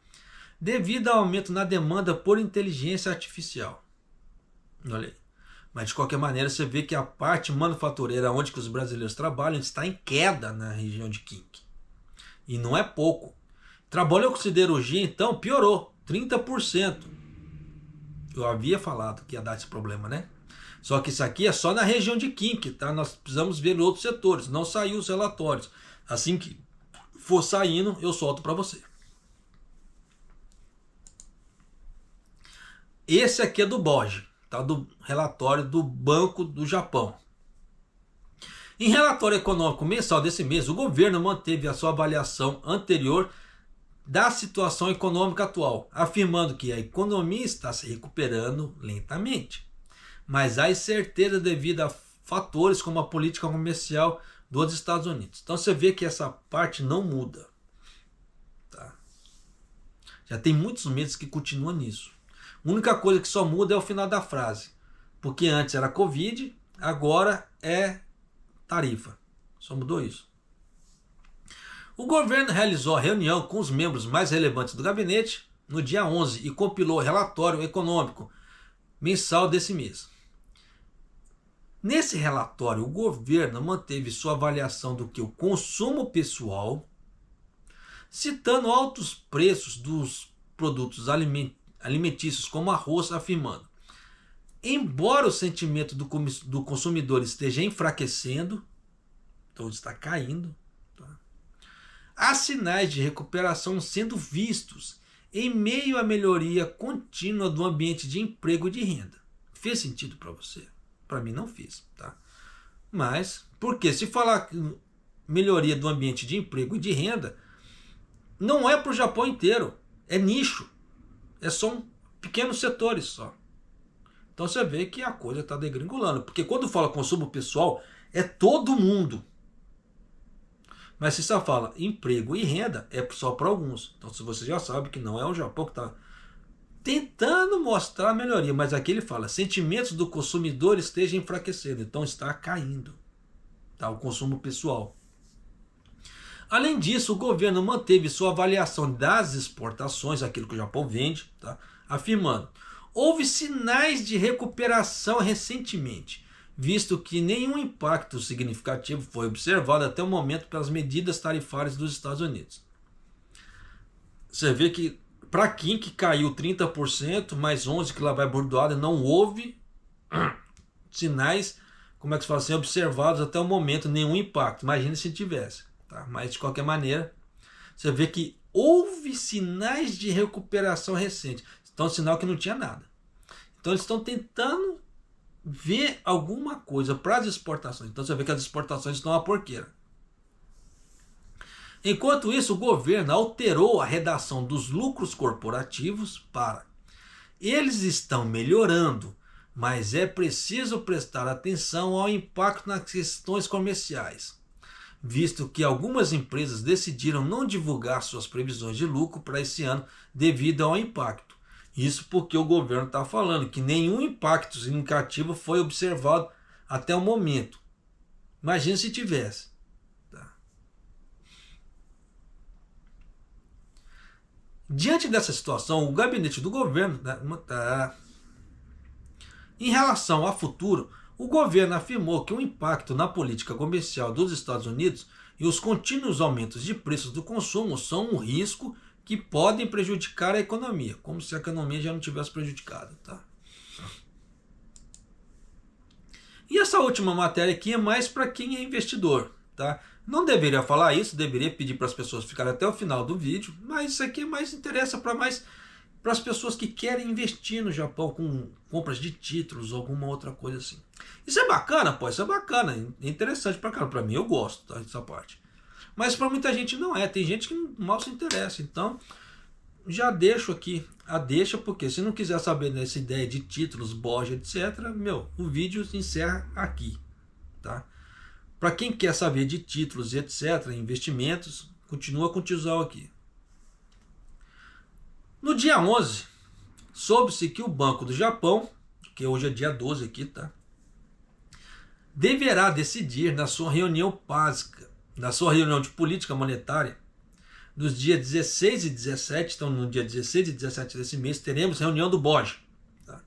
devido ao aumento na demanda por inteligência artificial. Olha aí. Mas de qualquer maneira você vê que a parte manufatureira onde que os brasileiros trabalham está em queda na região de Quinque. E não é pouco. Trabalhou com siderurgia, então piorou, 30%. Eu havia falado que ia dar esse problema, né? Só que isso aqui é só na região de Quinque, tá? Nós precisamos ver outros setores, não saiu os relatórios. Assim que for saindo, eu solto para você. Esse aqui é do BOJ, tá? Do relatório do Banco do Japão. Em relatório econômico mensal desse mês, o governo manteve a sua avaliação anterior da situação econômica atual, afirmando que a economia está se recuperando lentamente, mas há incerteza devido a fatores como a política comercial dos Estados Unidos. Então você vê que essa parte não muda. Tá? Já tem muitos meses que continua nisso. A única coisa que só muda é o final da frase, porque antes era Covid, agora é tarifa. Só mudou isso. O governo realizou a reunião com os membros mais relevantes do gabinete no dia 11 e compilou o relatório econômico mensal desse mês. Nesse relatório, o governo manteve sua avaliação do que o consumo pessoal, citando altos preços dos produtos alimentícios como arroz, afirmando: embora o sentimento do consumidor esteja enfraquecendo, então está caindo, há sinais de recuperação sendo vistos em meio à melhoria contínua do ambiente de emprego e de renda. Fez sentido para você? Para mim não fez, tá? Mas, porque se falar melhoria do ambiente de emprego e de renda, não é para o Japão inteiro, é nicho, é só pequenos setores só. Então você vê que a coisa está degringolando, porque quando fala consumo pessoal, é todo mundo. Mas se só fala emprego e renda, é só para alguns. Então se você já sabe que não é o Japão que está tentando mostrar a melhoria, mas aqui ele fala: sentimentos do consumidor estejam enfraquecendo, então está caindo, tá? O consumo pessoal. Além disso, o governo manteve sua avaliação das exportações, aquilo que o Japão vende, tá? Afirmando: houve sinais de recuperação recentemente, visto que nenhum impacto significativo foi observado até o momento pelas medidas tarifárias dos Estados Unidos. Você vê que para Quinque caiu 30%, mais 11% que lá vai bordoada, não houve sinais, como é que se fala assim, observados até o momento, nenhum impacto. Imagina se tivesse. Tá? Mas de qualquer maneira, você vê que houve sinais de recuperação recente. Então, sinal que não tinha nada. Então, eles estão tentando ver alguma coisa para as exportações. Então, você vê que as exportações estão uma porqueira. Enquanto isso, o governo alterou a redação dos lucros corporativos para: eles estão melhorando, mas é preciso prestar atenção ao impacto nas questões comerciais, visto que algumas empresas decidiram não divulgar suas previsões de lucro para esse ano devido ao impacto. Isso porque o governo está falando que nenhum impacto significativo foi observado até o momento. Imagina se tivesse. Tá? Diante dessa situação, o gabinete do governo, em relação ao futuro, o governo afirmou que o impacto na política comercial dos Estados Unidos e os contínuos aumentos de preços do consumo são um risco que podem prejudicar a economia, como se a economia já não tivesse prejudicada. Tá? E essa última matéria aqui é mais para quem é investidor. Tá? Não deveria falar isso, deveria pedir para as pessoas ficarem até o final do vídeo, mas isso aqui mais interessa para as pessoas que querem investir no Japão com compras de títulos ou alguma outra coisa assim. Isso é bacana, pô, isso é bacana, é interessante pra caramba. Pra mim eu gosto, tá, dessa parte. Mas pra muita gente não é, tem gente que mal se interessa. Então, já deixo aqui a deixa, porque se não quiser saber dessa ideia de títulos, Borja, etc., o vídeo se encerra aqui, tá? Pra quem quer saber de títulos, etc., investimentos, continua com o tiozão aqui. No dia 11, soube-se que o Banco do Japão, que hoje é dia 12 aqui, tá? Deverá decidir na sua reunião básica, na sua reunião de política monetária, dos dias 16 e 17, então no dia 16 e 17 desse mês, teremos reunião do BOJ, tá?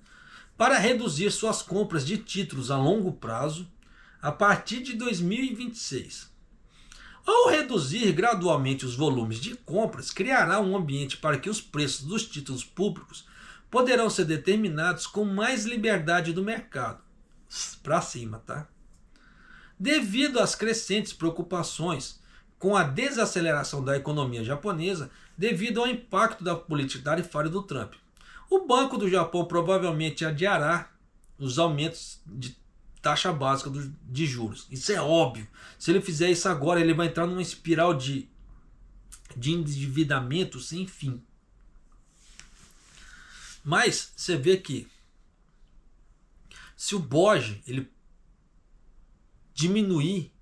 Para reduzir suas compras de títulos a longo prazo a partir de 2026. Ao reduzir gradualmente os volumes de compras, criará um ambiente para que os preços dos títulos públicos poderão ser determinados com mais liberdade do mercado. Para cima, tá? Devido às crescentes preocupações com a desaceleração da economia japonesa, devido ao impacto da política tarifária do Trump. O Banco do Japão provavelmente adiará os aumentos de taxa básica de juros. Isso é óbvio. Se ele fizer isso agora, ele vai entrar numa espiral de endividamento sem fim. Mas você vê que se o BOJ ele diminuir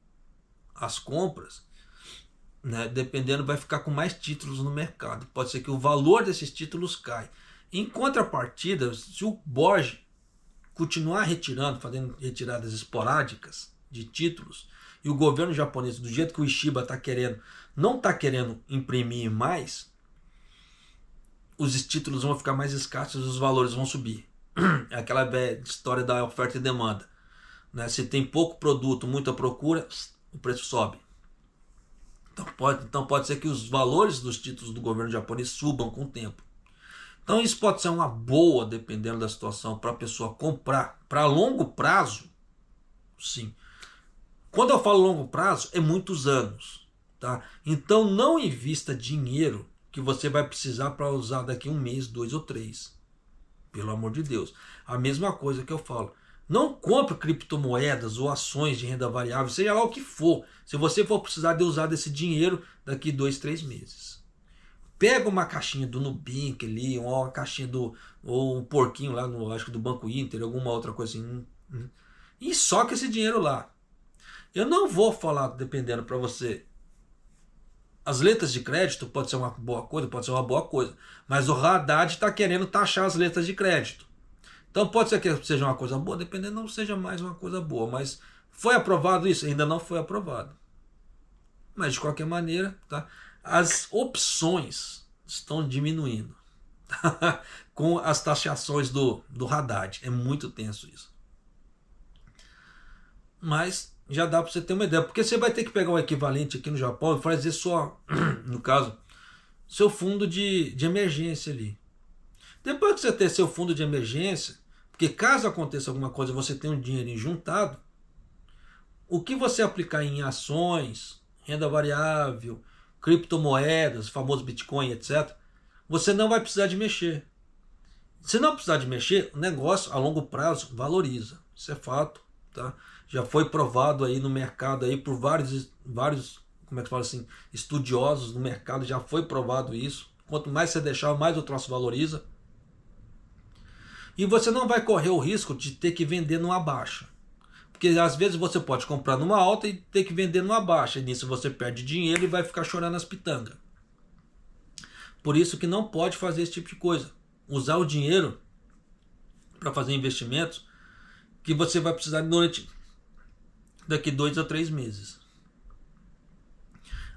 as compras, né, dependendo, vai ficar com mais títulos no mercado. Pode ser que o valor desses títulos caia. Em contrapartida, se o BOJ continuar retirando, fazendo retiradas esporádicas de títulos, e o governo japonês, do jeito que o Ishiba está querendo, não está querendo imprimir mais, os títulos vão ficar mais escassos e os valores vão subir. É aquela história da oferta e demanda, né? Se tem pouco produto, muita procura, o preço sobe. Então pode ser que os valores dos títulos do governo japonês subam com o tempo. Então isso pode ser uma boa, dependendo da situação, para a pessoa comprar. Para longo prazo, sim. Quando eu falo longo prazo, é muitos anos. Tá? Então não invista dinheiro que você vai precisar para usar daqui um mês, 2 ou 3. Pelo amor de Deus. A mesma coisa que eu falo. Não compre criptomoedas ou ações de renda variável, seja lá o que for, se você for precisar de usar desse dinheiro daqui 2, 3 meses. Pega uma caixinha do Nubank ali, ou uma caixinha ou um porquinho lá, acho que do Banco Inter, alguma outra coisa assim, e soca esse dinheiro lá. Eu não vou falar, dependendo para você, as letras de crédito pode ser uma boa coisa, pode ser uma boa coisa, mas o Haddad está querendo taxar as letras de crédito. Então pode ser que seja uma coisa boa, dependendo, não seja mais uma coisa boa, mas foi aprovado isso? Ainda não foi aprovado. Mas de qualquer maneira, tá? As opções estão diminuindo, tá? Com as taxações do Haddad. É muito tenso isso. Mas já dá para você ter uma ideia, porque você vai ter que pegar o equivalente aqui no Japão e fazer só, no caso, seu fundo de emergência ali. Depois que você ter seu fundo de emergência, porque caso aconteça alguma coisa, você tem um dinheirinho juntado, o que você aplicar em ações, renda variável, criptomoedas, famoso Bitcoin, etc., você não vai precisar de mexer. Se não precisar de mexer, o negócio a longo prazo valoriza. Isso é fato, tá? Já foi provado aí no mercado aí por vários, como é que fala assim, estudiosos no mercado, já foi provado isso. Quanto mais você deixar, mais o troço valoriza. E você não vai correr o risco de ter que vender numa baixa. Porque às vezes você pode comprar numa alta e ter que vender numa baixa. E nisso você perde dinheiro e vai ficar chorando as pitangas. Por isso que não pode fazer esse tipo de coisa. usar o dinheiro para fazer investimentos que você vai precisar durante daqui 2 a 3 meses.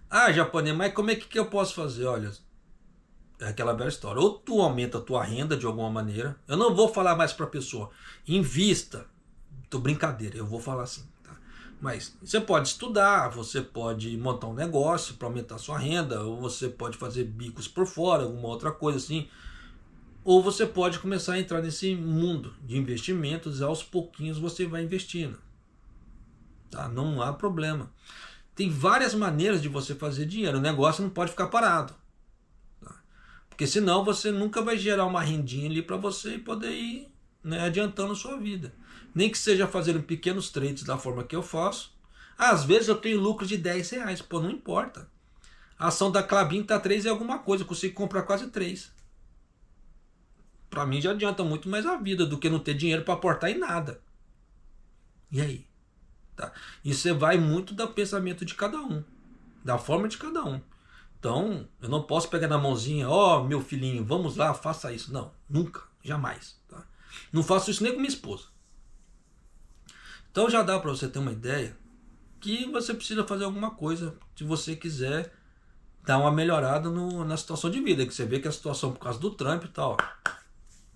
Ah, japonês, mas como é que eu posso fazer? Olha, é aquela velha história. Ou tu aumenta a tua renda de alguma maneira. Eu não vou falar mais para a pessoa, invista. Tô brincadeira, eu vou falar assim. Tá? Mas você pode estudar, você pode montar um negócio para aumentar a sua renda, ou você pode fazer bicos por fora, alguma outra coisa assim. Ou você pode começar a entrar nesse mundo de investimentos e aos pouquinhos você vai investindo. Tá? Não há problema. Tem várias maneiras de você fazer dinheiro. O negócio não pode ficar parado. Tá? Porque senão você nunca vai gerar uma rendinha ali para você poder ir, né, adiantando a sua vida. Nem que seja fazendo pequenos trades da forma que eu faço. Às vezes eu tenho lucro de R$10. Pô, não importa. A ação da Klabin está 3 e alguma coisa. Eu consigo comprar quase 3. Para mim já adianta muito mais a vida do que não ter dinheiro para aportar em nada. E aí? Tá? Isso vai muito do pensamento de cada um, da forma de cada um. Então, eu não posso pegar na mãozinha, ó, meu filhinho, vamos lá, faça isso. Não, nunca, jamais. Tá? Não faço isso nem com minha esposa. Então já dá para você ter uma ideia que você precisa fazer alguma coisa se você quiser dar uma melhorada na situação de vida. Que você vê que a situação por causa do Trump e tal,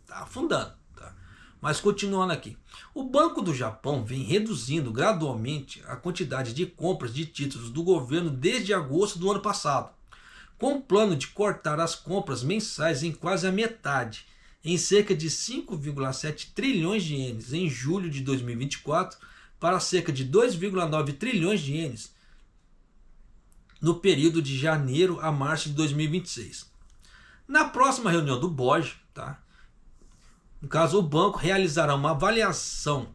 tá afundando. Tá? Mas continuando aqui. O Banco do Japão vem reduzindo gradualmente a quantidade de compras de títulos do governo desde agosto do ano passado, com o plano de cortar as compras mensais em quase a metade, em cerca de 5,7 trilhões de ienes em julho de 2024 para cerca de 2,9 trilhões de ienes no período de janeiro a março de 2026. Na próxima reunião do BOJ, tá? No caso, o banco realizará uma avaliação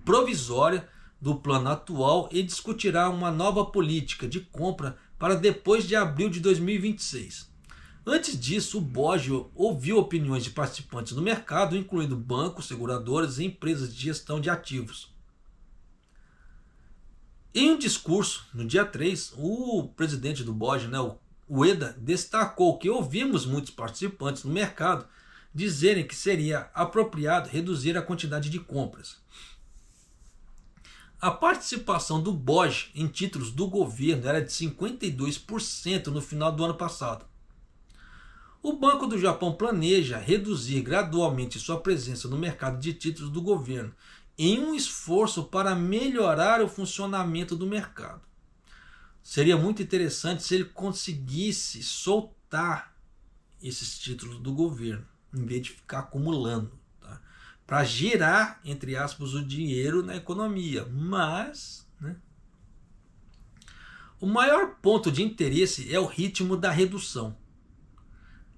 provisória do plano atual e discutirá uma nova política de compra para depois de abril de 2026. Antes disso, o BOJ ouviu opiniões de participantes do mercado, incluindo bancos, seguradoras e empresas de gestão de ativos. Em um discurso, no dia 3, o presidente do BOJ, né, o Ueda, destacou que ouvimos muitos participantes no mercado dizerem que seria apropriado reduzir a quantidade de compras. A participação do BOJ em títulos do governo era de 52% no final do ano passado. O Banco do Japão planeja reduzir gradualmente sua presença no mercado de títulos do governo, em um esforço para melhorar o funcionamento do mercado. Seria muito interessante se ele conseguisse soltar esses títulos do governo, em vez de ficar acumulando, tá? Para gerar, entre aspas, o dinheiro na economia. Mas, né, o maior ponto de interesse é o ritmo da redução.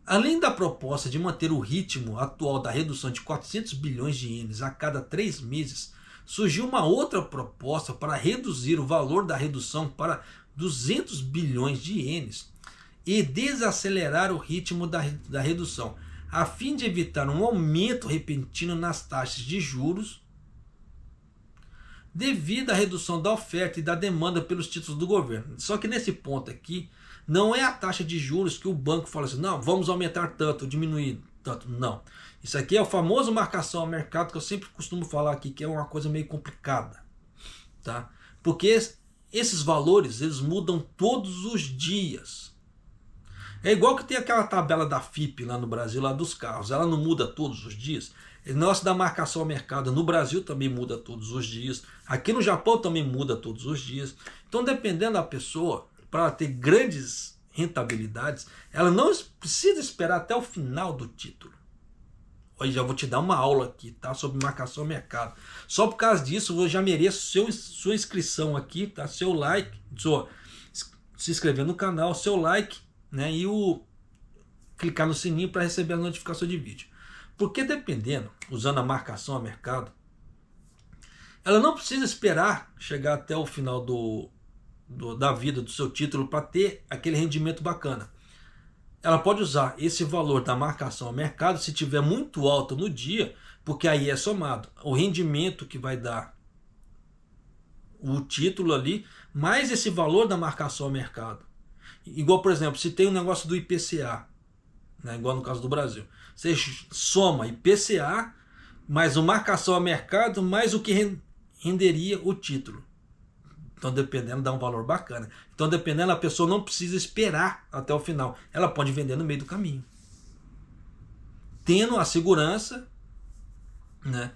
Além da proposta de manter o ritmo atual da redução de 400 bilhões de ienes a cada 3 meses, surgiu uma outra proposta para reduzir o valor da redução para 200 bilhões de ienes e desacelerar o ritmo da redução, a fim de evitar um aumento repentino nas taxas de juros devido à redução da oferta e da demanda pelos títulos do governo. Só que nesse ponto aqui, não é a taxa de juros que o banco fala assim, não, vamos aumentar tanto, diminuir tanto. Não. Isso aqui é o famoso marcação ao mercado que eu sempre costumo falar aqui, que é uma coisa meio complicada. Tá? Porque esses valores, eles mudam todos os dias. É igual que tem aquela tabela da FIPE lá no Brasil, lá dos carros. Ela não muda todos os dias. O negócio da marcação ao mercado no Brasil também muda todos os dias. Aqui no Japão também muda todos os dias. Então, dependendo da pessoa, para ter grandes rentabilidades, ela não precisa esperar até o final do título. Hoje já vou te dar uma aula aqui, tá, sobre marcação ao mercado. Só por causa disso, eu já mereço sua inscrição aqui, tá? Seu like, se inscrever no canal, seu like, né? E clicar no sininho para receber a notificação de vídeo. Porque dependendo, usando a marcação ao mercado, ela não precisa esperar chegar até o final da vida do seu título para ter aquele rendimento bacana. Ela pode usar esse valor da marcação ao mercado se tiver muito alto no dia, porque aí é somado o rendimento que vai dar o título ali, mais esse valor da marcação ao mercado. Igual, por exemplo, se tem um negócio do IPCA, né? Igual no caso do Brasil. Você soma IPCA mais o marcação a mercado mais o que renderia o título. Então, dependendo, dá um valor bacana. Então, dependendo, a pessoa não precisa esperar até o final. Ela pode vender no meio do caminho, tendo a segurança, né,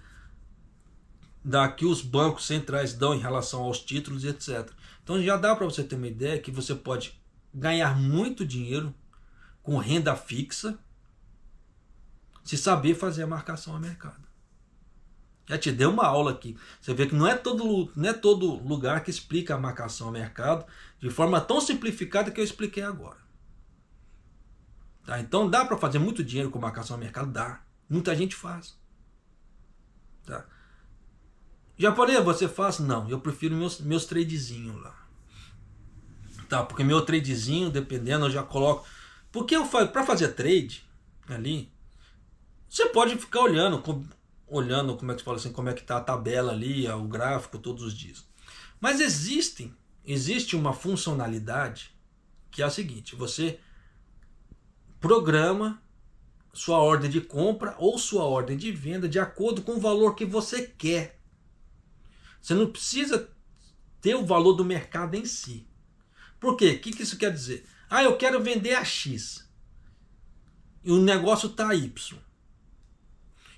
da que os bancos centrais dão em relação aos títulos e etc. Então, já dá para você ter uma ideia que você pode ganhar muito dinheiro com renda fixa se saber fazer a marcação a mercado. Já te dei uma aula aqui. Você vê que não é todo lugar que explica a marcação a mercado de forma tão simplificada que eu expliquei agora. Tá? Então dá para fazer muito dinheiro com marcação a mercado? Dá. Muita gente faz. Tá? Japonês, você faz? Não. Eu prefiro meus tradezinhos lá. Tá? Porque meu tradezinho, dependendo, eu já coloco. Porque eu para fazer trade ali, você pode ficar olhando como é que fala assim, como é que tá a tabela ali, o gráfico todos os dias. Mas existe uma funcionalidade que é a seguinte: você programa sua ordem de compra ou sua ordem de venda de acordo com o valor que você quer. Você não precisa ter o valor do mercado em si. Por quê? O que isso quer dizer? Ah, eu quero vender a X e o negócio está a Y.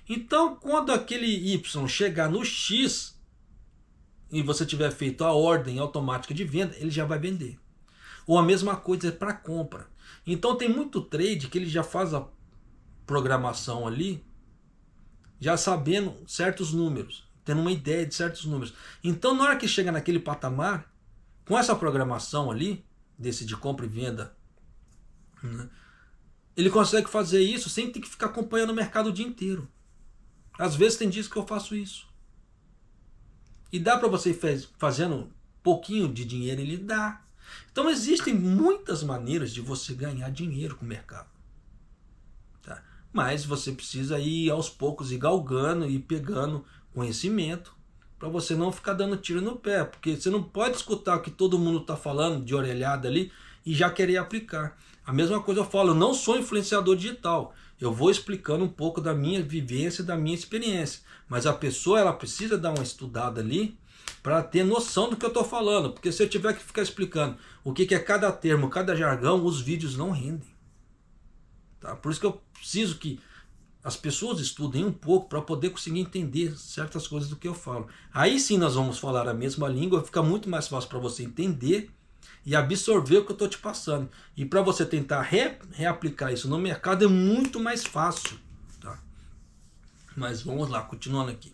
Então, quando aquele Y chegar no X e você tiver feito a ordem automática de venda, ele já vai vender. Ou a mesma coisa para compra. Então, tem muito trade que ele já faz a programação ali, já sabendo certos números, tendo uma ideia de certos números. Então, na hora que chega naquele patamar, com essa programação ali, desse de compra e venda, né, ele consegue fazer isso sem ter que ficar acompanhando o mercado o dia inteiro. Às vezes tem dias que eu faço isso. E dá para você ir fazendo um pouquinho de dinheiro, ele dá. Então existem muitas maneiras de você ganhar dinheiro com o mercado. Tá? Mas você precisa ir aos poucos, ir galgando e pegando conhecimento para você não ficar dando tiro no pé. Porque você não pode escutar o que todo mundo está falando de orelhada ali e já querer aplicar. A mesma coisa eu falo, eu não sou influenciador digital. Eu vou explicando um pouco da minha vivência, da minha experiência. Mas a pessoa ela precisa dar uma estudada ali para ter noção do que eu estou falando. Porque se eu tiver que ficar explicando o que é cada termo, cada jargão, os vídeos não rendem. Tá? Por isso que eu preciso que as pessoas estudem um pouco para poder conseguir entender certas coisas do que eu falo. Aí sim nós vamos falar a mesma língua, fica muito mais fácil para você entender e absorver o que eu estou te passando. E para você tentar reaplicar isso no mercado é muito mais fácil. Tá? Mas vamos lá, continuando aqui.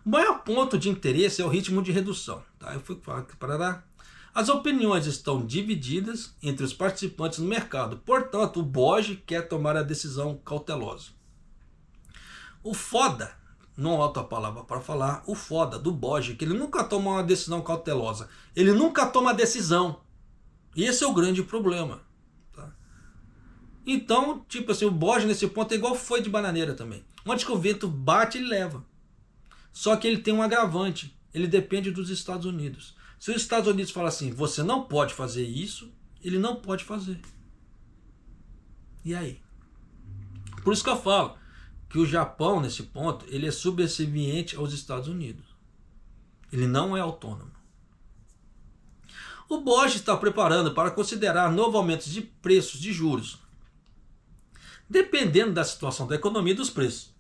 O maior ponto de interesse é o ritmo de redução. Tá? Eu fui para as opiniões estão divididas entre os participantes no mercado. Portanto, o BOJ quer tomar a decisão cautelosa. O foda, não outra palavra para falar, o foda do BOJ é que ele nunca toma uma decisão cautelosa. Ele nunca toma decisão. E esse é o grande problema. Tá? Então, tipo assim, o BOJ nesse ponto é igual foi de bananeira também. Onde que o vento bate, ele leva. Só que ele tem um agravante. Ele depende dos Estados Unidos. Se os Estados Unidos falam assim, você não pode fazer isso, ele não pode fazer. E aí? Por isso que eu falo que o Japão, nesse ponto, ele é subserviente aos Estados Unidos. Ele não é autônomo. O BOJ está preparando para considerar novos aumentos de preços de juros, dependendo da situação da economia e dos preços.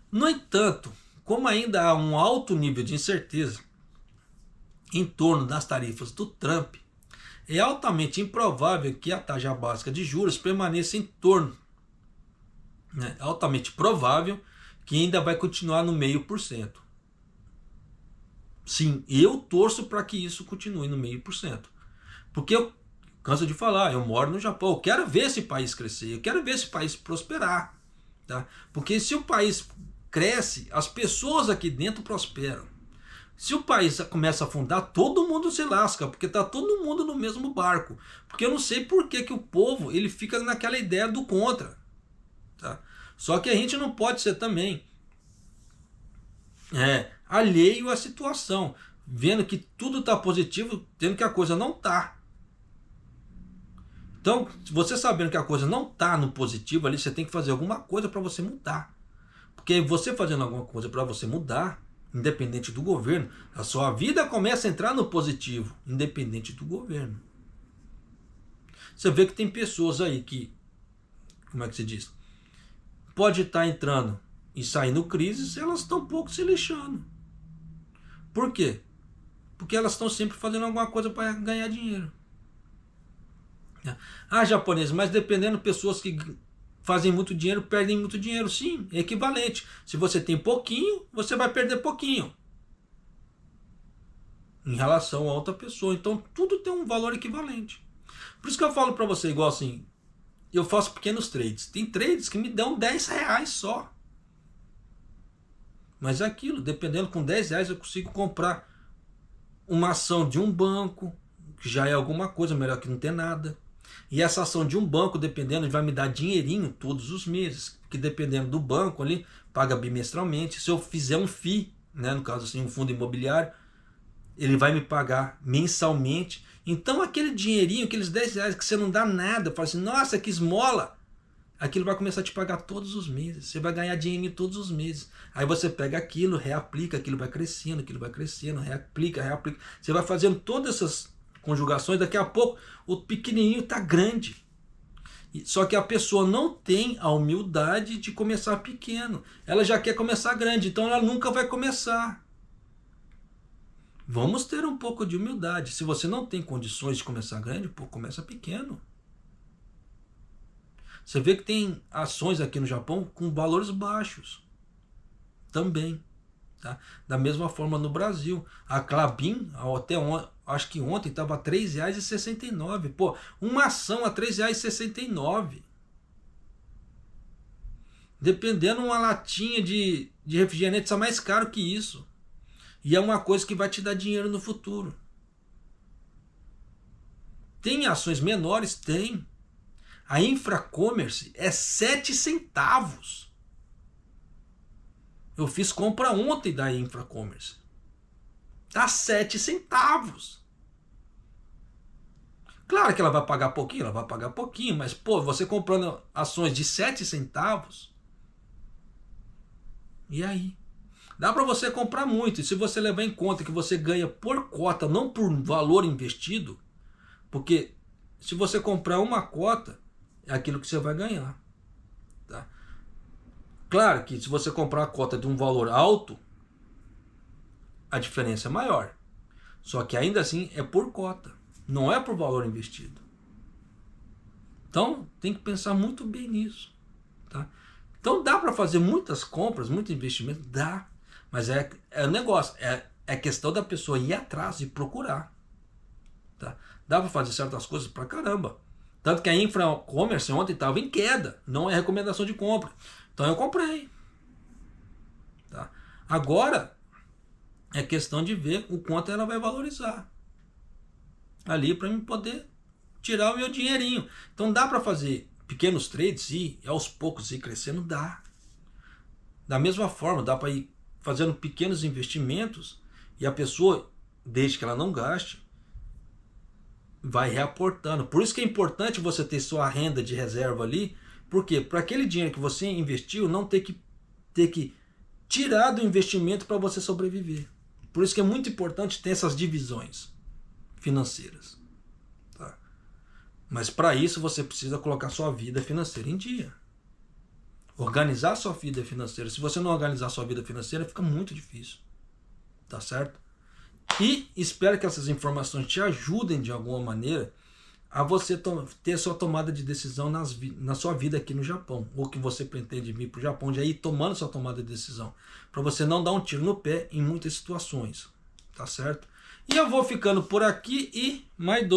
No entanto, como ainda há um alto nível de incerteza em torno das tarifas do Trump, é altamente improvável que a taxa básica de juros permaneça em torno. É altamente provável que ainda vai continuar no 0,5%. Sim, eu torço para que isso continue no 0,5%. Porque eu canso de falar, eu moro no Japão, eu quero ver esse país crescer, eu quero ver esse país prosperar. Tá? Porque se o país cresce, as pessoas aqui dentro prosperam. Se o país começa a afundar, todo mundo se lasca, porque está todo mundo no mesmo barco. Porque eu não sei por que o povo ele fica naquela ideia do contra. Tá? Só que a gente não pode ser também alheio à situação, vendo que tudo está positivo, tendo que a coisa não está. Então, você sabendo que a coisa não está no positivo ali, você tem que fazer alguma coisa para você mudar. Porque você fazendo alguma coisa para você mudar, independente do governo, a sua vida começa a entrar no positivo, independente do governo. Você vê que tem pessoas aí que, como é que se diz? Pode estar entrando e saindo crises, elas estão um pouco se lixando. Por quê? Porque elas estão sempre fazendo alguma coisa para ganhar dinheiro. Ah, japonês, mas dependendo de pessoas que fazem muito dinheiro, perdem muito dinheiro. Sim, é equivalente. Se você tem pouquinho, você vai perder pouquinho em relação a outra pessoa. Então tudo tem um valor equivalente. Por isso que eu falo para você, igual assim, eu faço pequenos trades. Tem trades que me dão R$10 só. Mas é aquilo, dependendo, com R$10 eu consigo comprar uma ação de um banco, que já é alguma coisa, melhor que não ter nada. E essa ação de um banco, dependendo, vai me dar dinheirinho todos os meses, que dependendo do banco ali, paga bimestralmente. Se eu fizer um FII, né, no caso assim, um fundo imobiliário, ele vai me pagar mensalmente. Então aquele dinheirinho, aqueles R$10 que você não dá nada, fala assim, nossa, que esmola, aquilo vai começar a te pagar todos os meses. Você vai ganhar dinheirinho todos os meses. Aí você pega aquilo, reaplica, aquilo vai crescendo, reaplica, reaplica. Você vai fazendo todas essas conjugações, daqui a pouco o pequenininho está grande. Só que a pessoa não tem a humildade de começar pequeno. Ela já quer começar grande, então ela nunca vai começar. Vamos ter um pouco de humildade. Se você não tem condições de começar grande, pô, começa pequeno. Você vê que tem ações aqui no Japão com valores baixos também. Tá? Da mesma forma no Brasil. A Klabin, até acho que ontem estava R$3,69. Pô, uma ação a R$3,69. Dependendo, uma latinha de refrigerante está mais caro que isso. E é uma coisa que vai te dar dinheiro no futuro. Tem ações menores? Tem. A Infracommerce é 7 centavos. Eu fiz compra ontem da Infracommerce. Tá 7 centavos. Claro que ela vai pagar pouquinho, mas pô, você comprando ações de 7 centavos, e aí? Dá para você comprar muito, e se você levar em conta que você ganha por cota, não por valor investido, porque se você comprar uma cota, é aquilo que você vai ganhar. Tá? Claro que se você comprar a cota de um valor alto, a diferença é maior. Só que ainda assim é por cota, não é por valor investido. Então tem que pensar muito bem nisso. Tá? Então dá para fazer muitas compras, muito investimento? Dá. Mas é o negócio, é questão da pessoa ir atrás e procurar. Tá? Dá para fazer certas coisas pra caramba. Tanto que a Infracommerce ontem estava em queda. Não é recomendação de compra. Então eu comprei. Tá? Agora é questão de ver o quanto ela vai valorizar. Ali para mim poder tirar o meu dinheirinho. Então dá para fazer pequenos trades e aos poucos ir crescendo? Dá. Da mesma forma, dá para ir fazendo pequenos investimentos e a pessoa, desde que ela não gaste, vai reaportando. Por isso que é importante você ter sua renda de reserva ali, porque para aquele dinheiro que você investiu não ter que tirar do investimento para você sobreviver. Por isso que é muito importante ter essas divisões financeiras. Tá? Mas para isso você precisa colocar sua vida financeira em dia. Organizar sua vida financeira. Se você não organizar sua vida financeira, fica muito difícil. Tá certo? E espero que essas informações te ajudem de alguma maneira a você ter sua tomada de decisão na sua vida aqui no Japão. Ou que você pretende vir para o Japão, já ir tomando sua tomada de decisão. Para você não dar um tiro no pé em muitas situações. Tá certo? E eu vou ficando por aqui e mais